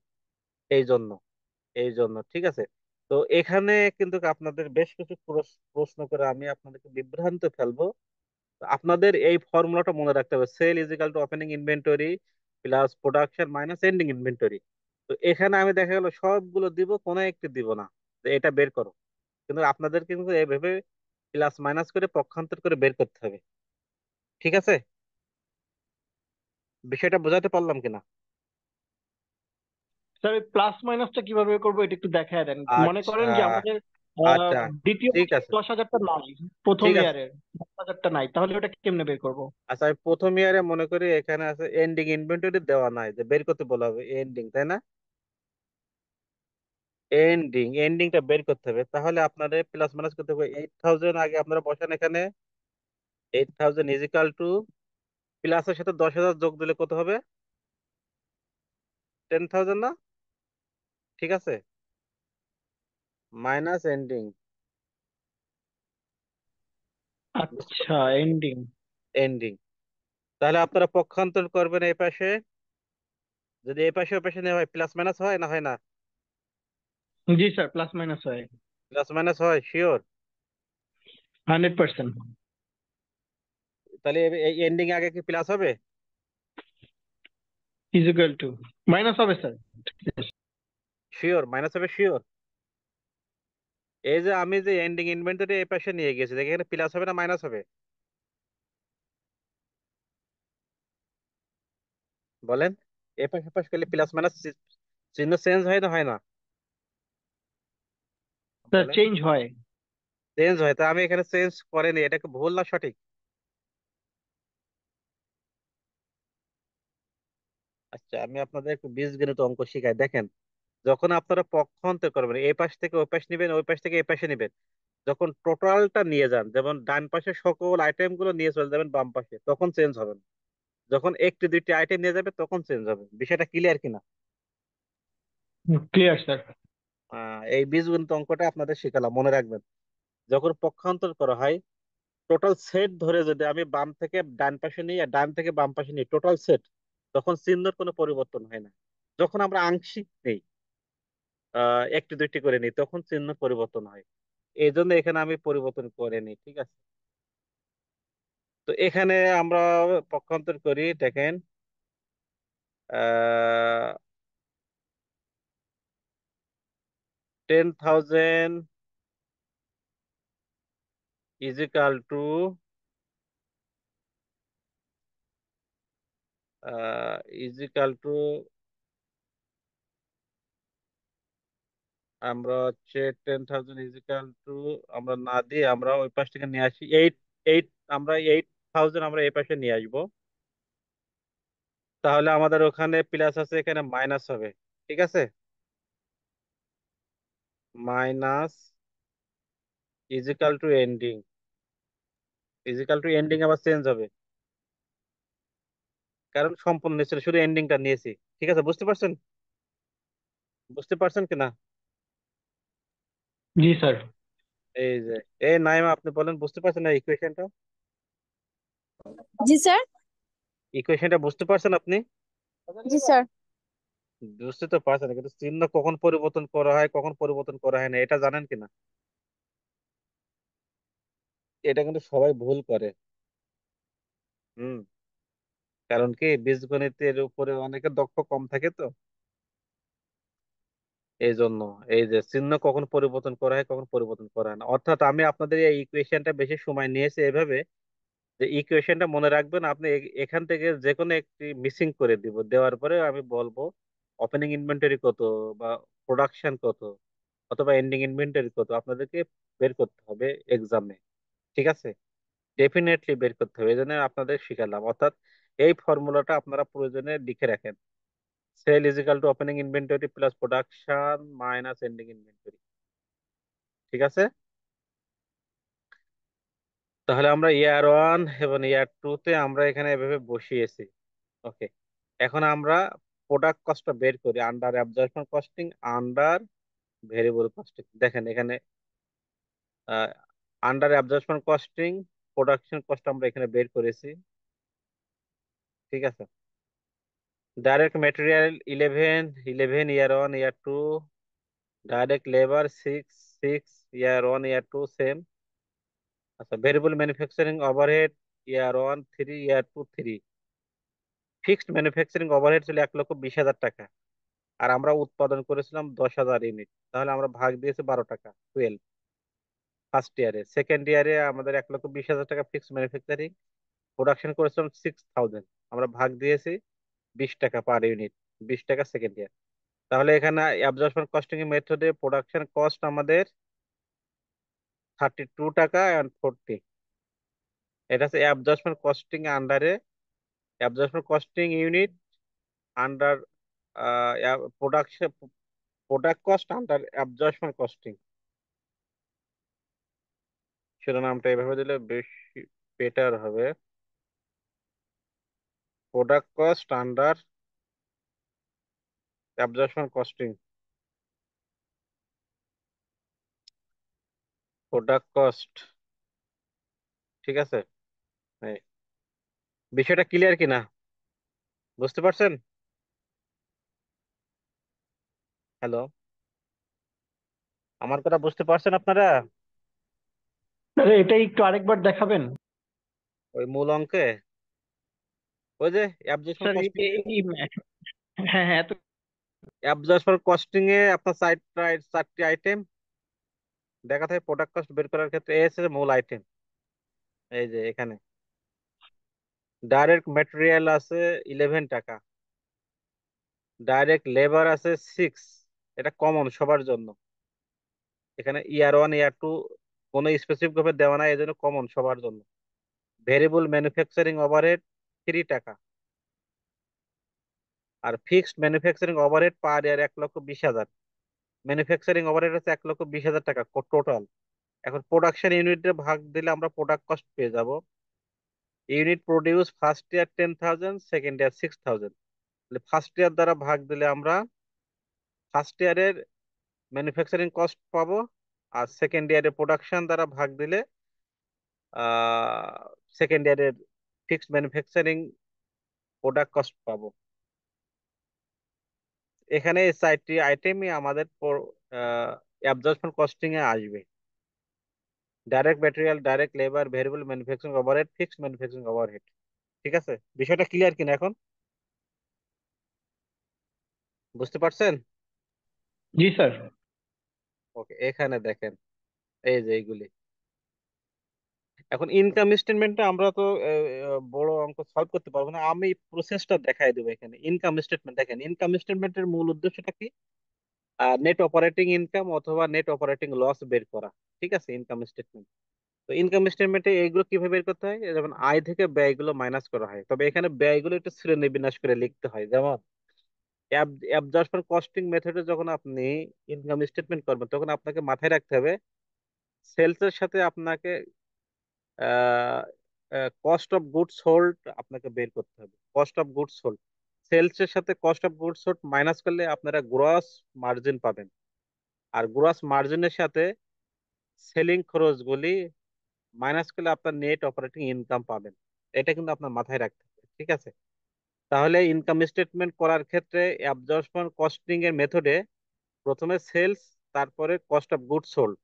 এই জন্য, এই জন্য, ঠিক আছে। তো এখানে কিন্তু আপনাদের বেশ কিছু প্রশ্ন করে আমি আপনাদেরকে বিভ্রান্ত ফেলবো। তো আপনাদের এই ফর্মুলাটা মনে রাখতে হবে, sale is equal to opening inventory plus production minus ending inventory. তো এখানে আমি দেখা গেল সবগুলো দিব, কোনো একটি দিব না, তো এটা বের করো। কিন্তু আপনাদের কিন্তু এইভাবে প্লাস মাইনাস করে পক্ষান্তর করে বের করতে হবে, ঠিক আছে। বিষয়টা বোঝাতে পারলাম কিনা? স্যার প্লাস মাইনাসটা কিভাবে করবো এটা একটু দেখায় দেন। মনে আচ্ছা, করেন যে আমাদের আচ্ছা, দ্বিতীয় ঠিক বছর আছে, 10,000টা নাই, প্রথম ঠিক আছে। ইয়ারের 10,000টা নাই, তাহলে ওটা কেমনে বের করবো? আচ্ছা, আমি প্রথম ইয়ারে মনে করি এখানে আছে এন্ডিং ইনভেন্টরি দেওয়া নাই, যে বের করতে বলা হবে এন্ডিং, তাই না? এন্ডিংটা বের করতে হবে, তাহলে আপনাদের প্লাস মাইনাস করতে হবে। 8,000 আগে আপনারা বসান এখানে, 8,000 ইজ ইকাল টু, প্লাসের সাথে 10,000 যোগ দিলে কত হবে? 10,000 না, ঠিক আছে, মাইনাস এন্ডিং, আচ্ছা, এন্ডিং। এন্ডিং। তাহলে আপনারা পক্ষান্তর করবেন এই পাশে, যদি এই পাশে ওই পাশে নেওয়া হয় প্লাস মাইনাস হয় না, হয় না? জি স্যার, প্লাস মাইনাস হয়। প্লাস মাইনাস হয়, শিওর? 100%। তাহলে এই এন্ডিং আগে কি প্লাস হবে? ইজিক্যাল টু মাইনাস হবে স্যার। শিওর মাইনাস হবে, শিওর। এই যে আমি যে এন্ডিং ইনভেন্টরি এই পাশে নিয়ে গেছি, দেখে এখানে প্লাস হবে না মাইনাস হবে, বলেন। এ পাশে পাশ করলে প্লাস মাইনাস চিহ্ন চেঞ্জ হয় না, হয় না? স্যার বলেন। চেঞ্জ হয়। চেঞ্জ হয়, তা আমি এখানে চেঞ্জ করিনি, এটা কি ভুল না সঠিক? আচ্ছা, আমি আপনাদের একটু বীজগণিত অঙ্ক শিখাই। দেখেন, যখন আপনারা পক্ষান্তর করবেন, এই পাশ থেকে ওই পাশ নিবেন, ওই পাশ থেকে এই পাশে নিবেন, যখন টোটালটা নিয়ে যান, যেমন ডান পাশে সকল আইটেম গুলো নিয়ে চলে যাবেন বাম পাশে, তখন চেঞ্জ হবে না। যখন একটি দুইটি আইটেম নিয়ে যাবে তখন চেঞ্জ হবে। বিষয়টা ক্লিয়ার কিনা? Clear sir. এই বীজগণিত অঙ্কটা আপনাদের শিখালাম, মনে রাখবেন। যখন পক্ষান্তর করা হয়, টোটাল সেট ধরে যদি আমি বাম থেকে ডান পাশে নিই আর ডান থেকে বাম পাশে নিই, টোটাল সেট, তখন চিহ্নের কোনো পরিবর্তন হয় না। যখন আমরা আংশিক নেই, একটি দুইটি করে নিই, তখন চিহ্ন পরিবর্তন হয়। এই জন্য এখানে আমি পরিবর্তন করে নিই, ঠিক আছে? তো এখানে আমরা পক্ষান্তর করি, দেখেন, 10,000 is equal two, is equal two, আমরা হচ্ছে 10,000 ইজ ইকাল টু, আমরা না দিয়ে আমরা ওই পাশ থেকে নিয়ে আসি এইট, এইট, আমরা 8,000 আমরা এই পাশে নিয়ে আসবো। তাহলে আমাদের ওখানে প্লাস আছে, এখানে মাইনাস হবে, ঠিক আছে? Minus is equal two ending, is equal two ending আবার চেঞ্জ হবে, কারণ সম্পূর্ণ নিশ্চয় শুধু এন্ডিংটা নিয়েছি। ঠিক আছে, বুঝতে পারছেন? বুঝতে পারছেন কিনা? জি স্যার। এই যে, এই নাইমা, আপনি বলেন, বুঝতে পারছেন না ইকুয়েশনটা? জি স্যার। ইকুয়েশনটা বুঝতে পারছেন আপনি? জি স্যার। বুঝতে তো পারছেন, কিন্তু চিহ্ন কখন পরিবর্তন করা হয়, কখন পরিবর্তন করা হয় না, এটা জানেন কিনা? এটা কিন্তু সবাই ভুল করে। হুম। কারণ কি, বীজগণিতের উপরে অনেকে দক্ষ কম থাকে তো, এই জন্য। এই যে চিহ্ন কখন পরিবর্তন করা হয়, কখন পরিবর্তন করা হয় না, অর্থাৎ আমি আপনাদের এই ইকুয়েশনটা বেশি সময় নিয়েছি এভাবে, যে ইকুয়েশনটা মনে রাখবেন। আপনি এখান থেকে যে কোনো একটি মিসিং করে দিব, দেওয়ার পরে আমি বলবো ওপেনিং ইনভেন্টরি কত, বা প্রোডাকশন কত, অথবা এন্ডিং ইনভেন্টরি কত, আপনাদেরকে বের করতে হবে এক্সামে। ঠিক আছে? ডেফিনেটলি বের করতে হবে, এই জন্য আপনাদের শিখালাম। অর্থাৎ এই ফর্মুলাটা আপনারা প্রয়োজনে লিখে রাখেন। Sale is equal to opening inventory plus production minus ending inventory. ঠিক আছে? তাহলে আমরা ইয়ার ওয়ান এবং ইয়ার টু তে আমরা এখানে এভাবে বসিয়েছি। ওকে, এখন আমরা প্রোডাক্ট কস্টটা বের করি, under absorption costing, under variable costing. দেখেন এখানে under absorption costing, production cost আমরা এখানে বের করেছি। ঠিক আছে? Direct material 11, 11 year one year two, direct labour 6, 6 year one year two same. আচ্ছা, variable manufacturing overhead year one 3, year two 3। Fixed manufacturing overhead ছিল 1,20,000 টাকা, আর আমরা উৎপাদন করেছিলাম 10,000 ইউনিট, তাহলে আমরা ভাগ দিয়েছি 12 টাকা, 12 ফার্স্ট ইয়ারে। সেকেন্ড ইয়ারে আমাদের 1,20,000 টাকা ফিক্সড ম্যানুফ্যাকচারিং, প্রোডাকশন করেছিলাম 6,000, আমরা ভাগ দিয়েছি 20 টাকা পার ইউনিট, 20 টাকা সেকেন্ড ইয়ার। তাহলে এখানে অ্যাবজর্পশন কস্টিং এর মেথডে প্রোডাকশন কস্ট আমাদের 32 টাকা এন্ড 40। এটা হচ্ছে অ্যাবজর্পশন কস্টিং আন্ডারে, absorption costing unit under production, product cost under absorption costing. শিরোনামটা এভাবে দিলে বেশি বেটার হবে। Product cost under absorption costing, product cost. ঠিক আছে? এই বিষয়টা ক্লিয়ার কিনা? বুঝতে পারছেন? হ্যালো, আমার কথা বুঝতে পারছেন আপনারা? স্যার এটা একটু আরেকবার দেখাবেন? ওই মূল অঙ্কে, ওই যে অ্যাবজর্পশন স্যার কস্টিং, হ্যাঁ হ্যাঁ অ্যাবজর্পশন কস্টিং এ আপনার চারটি আইটেম দেখা থাকে প্রোডাক্ট কস্ট বের করার ক্ষেত্রে। এই হচ্ছে মূল আইটেম, এই যে এখানে ডাইরেক্ট ম্যাটেরিয়াল আছে 11 টাকা, ডাইরেক্ট লেবার আছে 6, এটা কমন সবার জন্য। এখানে ইয়ার ওয়ান ইয়ার টু কোনো স্পেসিফিক ভাবে দেওয়া নাই, এই জন্য কমন সবার জন্য। ভেরিয়েবল ম্যানুফ্যাকচারিং ওভারহেড 3 টাকা, আর ফিক্সড ম্যানুফ্যাকচারিং ওভারহেড পার ইয়ার 1,20,000। ম্যানুফ্যাকচারিং ওভারহেড হচ্ছে 1,20,000 টাকা টোটাল। এখন প্রোডাকশন ইউনিটে ভাগ দিলে আমরা প্রোডাক্ট কস্ট পেয়ে যাব। Unit produce first year 10,000, second year 6,000। First year দ্বারা ভাগ দিলে আমরা ফার্স্ট ইয়ারের ম্যানুফ্যাকচারিং কস্ট পাবো, আর সেকেন্ড ইয়ারে প্রোডাকশন দ্বারা ভাগ দিলে সেকেন্ড ইয়ারের ফিক্সড ম্যানুফ্যাকচারিং প্রোডাক্ট কস্ট পাবো। এখানে এই 4টি আইটেমই আমাদের অ্যাবজর্পশন কস্টিং এ আসবে: direct material, direct labour, variable manufacturing overhead, fixed manufacturing overhead. ঠিক আছে, বিষয়টা ক্লিয়ার কিনা এখন? বুঝতে পারছেন? জি স্যার। ওকে, এখানে দেখেন এই যে এইগুলি। এখন ইনকাম স্টেটমেন্টটা আমরা তো বড় অঙ্ক সলভ করতে পারবো না, আমি প্রসেসটা দেখাই দেবো। এখানে ইনকাম স্টেটমেন্ট দেখেন, ইনকাম স্টেটমেন্টের মূল উদ্দেশ্যটা কি? নেট অপারেটিং ইনকাম অথবা নেট অপারেটিং লস বের করা। ঠিক আছে, ইনকাম স্টেটমেন্ট। তো ইনকাম স্টেটমেন্টে এইগুলো কিভাবে বের করতে হয়? যেমন আয় থেকে ব্যয়গুলো মাইনাস করা হয়, তবে এখানে ব্যয়গুলো একটু শ্রেণীবিন্যাস করে লিখতে হয়। যেমন অ্যাবজর্পশন কস্টিং মেথডে যখন আপনি ইনকাম স্টেটমেন্ট করবেন, তখন আপনাকে মাথায় রাখতে হবে সেলস এর সাথে আপনাকে কস্ট অফ গুডস সোল্ড আপনাকে বের করতে হবে। Cost of goods sold, sales এর সাথে cost of goods sold minus করলে আপনারা গ্রস মার্জিন পাবেন। আর গ্রস মার্জিনের সাথে সেলিং খরচগুলি মাইনাস করলে আপনার নেট অপারেটিং ইনকাম পাবেন। এটা কিন্তু আপনার মাথায় রাখতে হবে। ঠিক আছে, তাহলে ইনকাম স্টেটমেন্ট করার ক্ষেত্রে অ্যাবজর্পশন কস্টিং এর মেথডে প্রথমে সেলস, তারপরে cost of goods sold,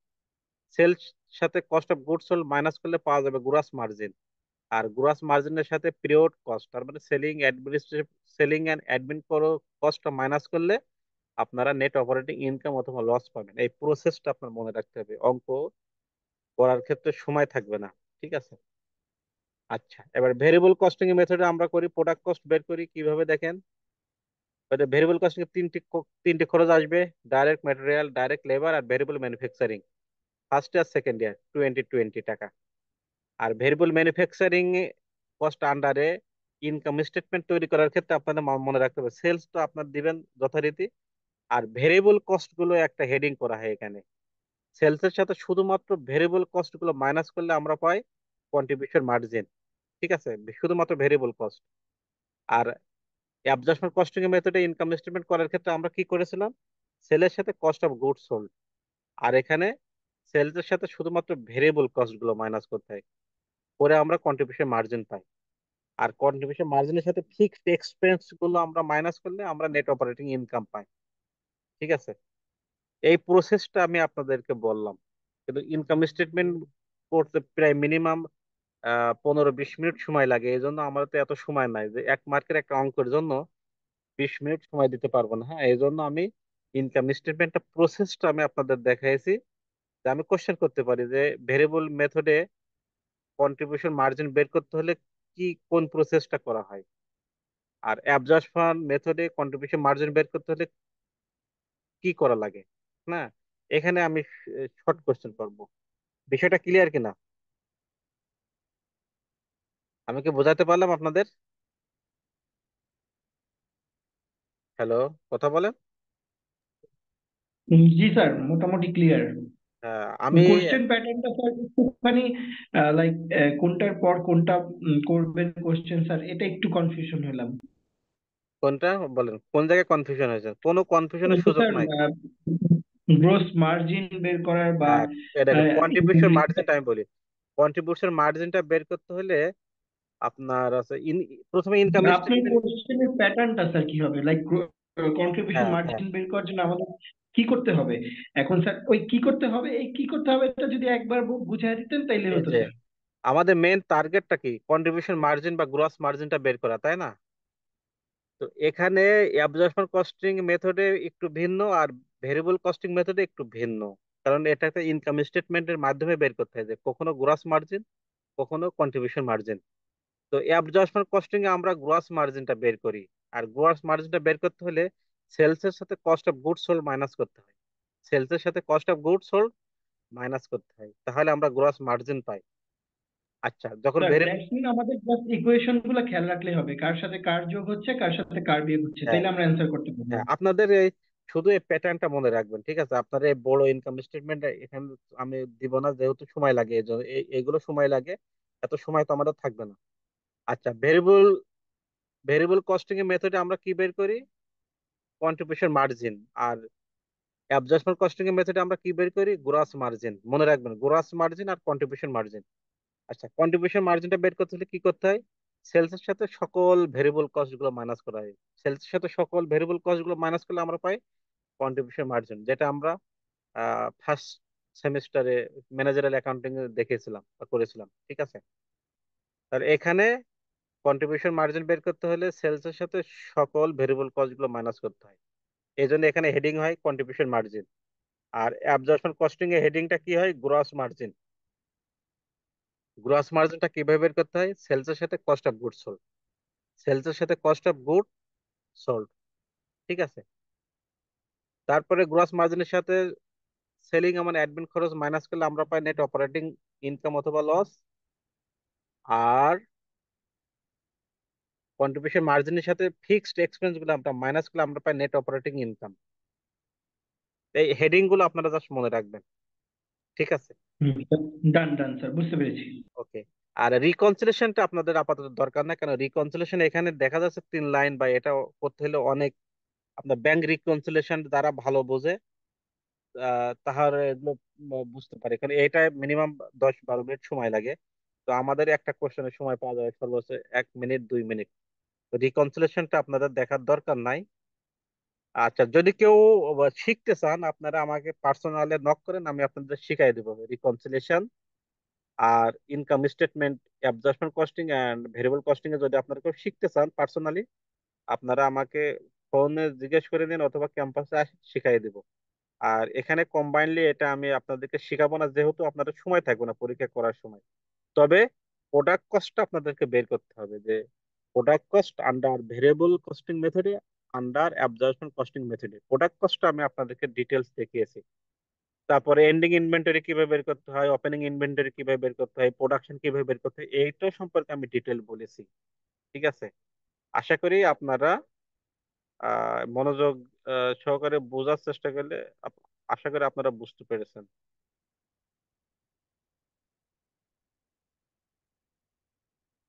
sales সাথে cost of goods sold minus করলে পাওয়া যাবে গ্রস মার্জিন। আর গ্রস মার্জিনের সাথে পিরিয়ড কস্ট, তার মানে সেলিং অ্যান্ড অ্যাডমিন কস্টটা মাইনাস করলে আপনারা নেট অপারেটিং ইনকাম অথবা লস পাবেন। এই প্রসেসটা আপনার মনে রাখতে হবে, অঙ্ক করার ক্ষেত্রে সময় থাকবে না। ঠিক আছে, আচ্ছা এবার ভেরিয়েবল কস্টিং এর মেথডে আমরা করি, প্রোডাক্ট কস্ট বের করি কিভাবে দেখেন। ভেরিয়েবল কস্টিং এর তিনটি খরচ আসবে: ডাইরেক্ট ম্যাটেরিয়াল, ডাইরেক্ট লেবার আর variable manufacturing. First year second year 20 টাকা। আর ভেরিয়েবল ম্যানুফ্যাকচারিং কস্ট আন্ডারে ইনকাম স্টেটমেন্ট তৈরি করার ক্ষেত্রে আপনাদের মনে রাখতে হবে সেলস তো আপনার দিবেন যথারীতি, আর ভেরিয়েবল কস্ট গুলো একটা হেডিং করা হয় এখানে। সেলস এর সাথে শুধুমাত্র ভেরিয়েবল কস্ট গুলো মাইনাস করলে আমরা পাই কন্ট্রিবিউশন মার্জিন। ঠিক আছে, শুধুমাত্র ভেরিয়েবল কস্ট। আর অ্যাবজর্পশন কস্টিং এর মেথডে ইনকাম স্টেটমেন্ট করার ক্ষেত্রে আমরা কি করেছিলাম? সেলের সাথে কস্ট অফ গুডস সোল্ড, আর এখানে সেলস এর সাথে শুধুমাত্র ভেরিয়েবল কস্ট গুলো মাইনাস করতে হয়, পরে আমরা কন্ট্রিবিউশন মার্জিন পাই। আর কন্ট্রিবিউশন মার্জিনের সাথে ফিক্সড এক্সপেন্স গুলো আমরা মাইনাস করলে আমরা নেট অপারেটিং ইনকাম পাই। ঠিক আছে, এই প্রসেসটা আমি আপনাদেরকে বললাম, কিন্তু ইনকাম স্টেটমেন্ট করতে প্রায় মিনিমাম 15-20 মিনিট সময় লাগে। এই জন্য আমার তো এত সময় নাই যে 1 মার্কের একটা অঙ্কের জন্য 20 মিনিট সময় দিতে পারবো না। হ্যাঁ, এই জন্য আমি ইনকাম স্টেটমেন্টটা প্রসেসটা আমি আপনাদের দেখাইছি, যে আমি কোশ্চেন করতে পারি যে ভেরিয়েবল মেথডে কন্ট্রিবিউশন মার্জিন বের করতে হলে কোন প্রসেসটা করা হয়, আর অ্যাবজর্পশন মেথডে কন্ট্রিবিউশন মার্জিন বের করতে হলে কি করা লাগে। না, এখানে আমি শর্ট কোশ্চেন করবো। বিষয়টা ক্লিয়ার কিনা? আমি কি বোঝাতে পারলাম আপনাদের? হ্যালো, কথা বলেন। জি স্যার, মোটামুটি ক্লিয়ার। আমি কোশ্চেন প্যাটার্নটা স্যার একটুখানি লাইক কোনটার পর কোনটা করবেন কোশ্চেন স্যার, এটা একটু কনফিউশন হলাম। কোনটা বলেন, কোন জায়গায় কনফিউশন হয়েছে? কোনো কনফিউশনের সুযোগ স্যার নাই। গ্রোস মার্জিন বের করার বা হ্যাঁ, এটা কন্ট্রিবিউশন ইনভেন্টরি। মার্জিনটা আমি বলি। কন্ট্রিবিউশন মার্জিনটা বের করতে হলে আপনার আছে প্রথমে ইনকাম আপনার স্টেটমেন্ট। কোশ্চেনের প্যাটার্নটা স্যার কি হবে, লাইক কন্ট্রিবিউশন হ্যাঁ, হ্যাঁ, মার্জিন বের করার জন্য আমাদের কি করতে হবে? এখন স্যার ওই কি করতে হবে, এই কি করতে হবে এটা যদি একবার বুঝাই দিতেন তাইলে এই হতো যে স্যার। আমাদের মেন টার্গেটটা কি? কন্ট্রিবিউশন মার্জিন বা গ্রস মার্জিনটা বের করা, তাই না? তো এখানে অ্যাবজর্পশন কস্টিং মেথডে একটু ভিন্ন, আর ভেরিয়েবল কস্টিং মেথডে একটু ভিন্ন। কারণ এটা একটা ইনকাম স্টেটমেন্টের মাধ্যমে বের করতে হয়, যে কখনো গ্রস মার্জিন, কখনো কন্ট্রিবিউশন মার্জিন। তো অ্যাবজর্পশন কস্টিং এ আমরা গ্রস মার্জিনটা বের করি। আর গ্রস মার্জিনটা বের করতে হলে সেলস এর সাথে cost of goods sold minus করতে হয়। সেলস এর সাথে cost of goods sold minus করতে হয়, তাহলে আমরা গ্রস মার্জিন পাই। আচ্ছা, যখন স্যার ভেরি দ্যাটস মিন আমাদের জাস্ট ইকুয়েশন গুলো খেয়াল রাখলে হবে, কার সাথে কার যোগ হচ্ছে, কার সাথে কার বিয়োগ হচ্ছে, হ্যাঁ, তাইলে আমরা অ্যান্সার করতে পারবো। হ্যাঁ, আপনাদের এই শুধু এই প্যাটার্নটা মনে রাখবেন, ঠিক আছে? আপনার এই বড় ইনকাম স্টেটমেন্ট এখানে আমি দিব না, যেহেতু সময় লাগে, এই জন্য এগুলো সময় লাগে, এত সময় তো আমাদের থাকবে না। আচ্ছা, ভেরিয়েবল কস্টিং এর মেথডে আমরা কি বের করি? Contribution margin. আর অ্যাডজাস্টমেন্ট কস্টিং এর মেথডে আমরা কি বের করি? Gross margin. মনে রাখবেন, গ্রস মার্জিন আর কন্ট্রিবিউশন মার্জিন। আচ্ছা, কন্ট্রিবিউশন মার্জিনটা বের করতে হলে কি করতে হয়? সেলস এর সাথে সকল ভেরিয়েবল কস্ট গুলো মাইনাস করা হয়। সেলস এর সাথে সকল ভেরিয়েবল কস্ট গুলো মাইনাস করলে আমরা পাই কন্ট্রিবিউশন মার্জিন, যেটা আমরা ফার্স্ট সেমিস্টারে ম্যানেজারাল অ্যাকাউন্টিং এ দেখেছিলাম বা করেছিলাম, ঠিক আছে? তার এখানে কন্ট্রিবিউশন মার্জিন বের করতে হলে সেলস এর সাথে সকল ভেরিয়েবল কস্ট গুলো মাইনাস করতে হয়। এই জন্য এখানে হেডিং হয় কন্ট্রিবিউশন মার্জিন। আর অ্যাবজর্পশন কস্টিং এর হেডিংটা কি হয়? Gross margin. গ্রস মার্জিনটা কিভাবে বের করতে হয়? সেলস এর সাথে cost of good sold, sales এর সাথে কস্ট অফ গুড সোল্ড, ঠিক আছে? তারপরে গ্রস মার্জিনের সাথে সেলিং এমন অ্যাডমিন খরচ মাইনাস করলে আমরা পাই নেট অপারেটিং ইনকাম অথবা লস। আর কন্ট্রিবিউশন মার্জিনের সাথে ফিক্সড এক্সপেন্স গুলো আমরা মাইনাস করলে আমরা পাই নেট অপারেটিং ইনকাম। এই হেডিং গুলো আপনারা জাস্ট মনে রাখবেন, ঠিক আছে? ডান ডান স্যার, বুঝতে পেরেছি। ওকে। আর রিকনসিলেশনটা আপনাদের আপাতত দরকার না, কেন রিকনসিলেশন এখানে দেখা যাচ্ছে 3 লাইন, বা এটা করতে হলে অনেক, আপনার ব্যাংক রিকনসিলেশন যারা ভালো বোঝে তাহার এগুলো বুঝতে পারে, কারণ এটা মিনিমাম 10-12 মিনিট সময় লাগে। তো আমাদের একটা কোশ্চেনের সময় পাওয়া যাবে সর্বোচ্চ 1 মিনিট 2 মিনিট। তো রিকনসিলেশনটা আপনাদের দেখার দরকার নাই। আচ্ছা, যদি কেউ শিখতে চান, আপনারা আমাকে পার্সোনালি নক করেন, আমি আপনাদের শিখাই দেবো রিকনসিলেশন আর income statement, adjustment costing and variable costing এ যদি আপনারা কেউ শিখতে চান পার্সোনালি, আপনারা আমাকে ফোনে জিজ্ঞেস করে নিন অথবা ক্যাম্পাসে আসে শিখাই দেব। আর এখানে কম্বাইনলি এটা আমি আপনাদেরকে শিখাবো না, যেহেতু আপনাদের সময় থাকবে না পরীক্ষা করার সময়। তবে প্রোডাক্ট কস্টটা আপনাদেরকে বের করতে হবে, যে product cost under variable costing মেথডে, আন্ডার অ্যাবজর্পশন কস্টিং মেথডে প্রোডাক্ট কস্টটা আমি আপনাদেরকে ডিটেলস দেখিয়েছি। তারপরে এন্ডিং ইনভেন্টরি কিভাবে বের করতে হয়, ওপেনিং ইনভেন্টরি কিভাবে বের করতে হয়, প্রোডাকশন কিভাবে বের করতে হয়, এইটা সম্পর্কে আমি ডিটেল বলেছি, ঠিক আছে? আশা করি আপনারা মনোযোগ সহকারে বোঝার চেষ্টা করলে আশা করি আপনারা বুঝতে পেরেছেন।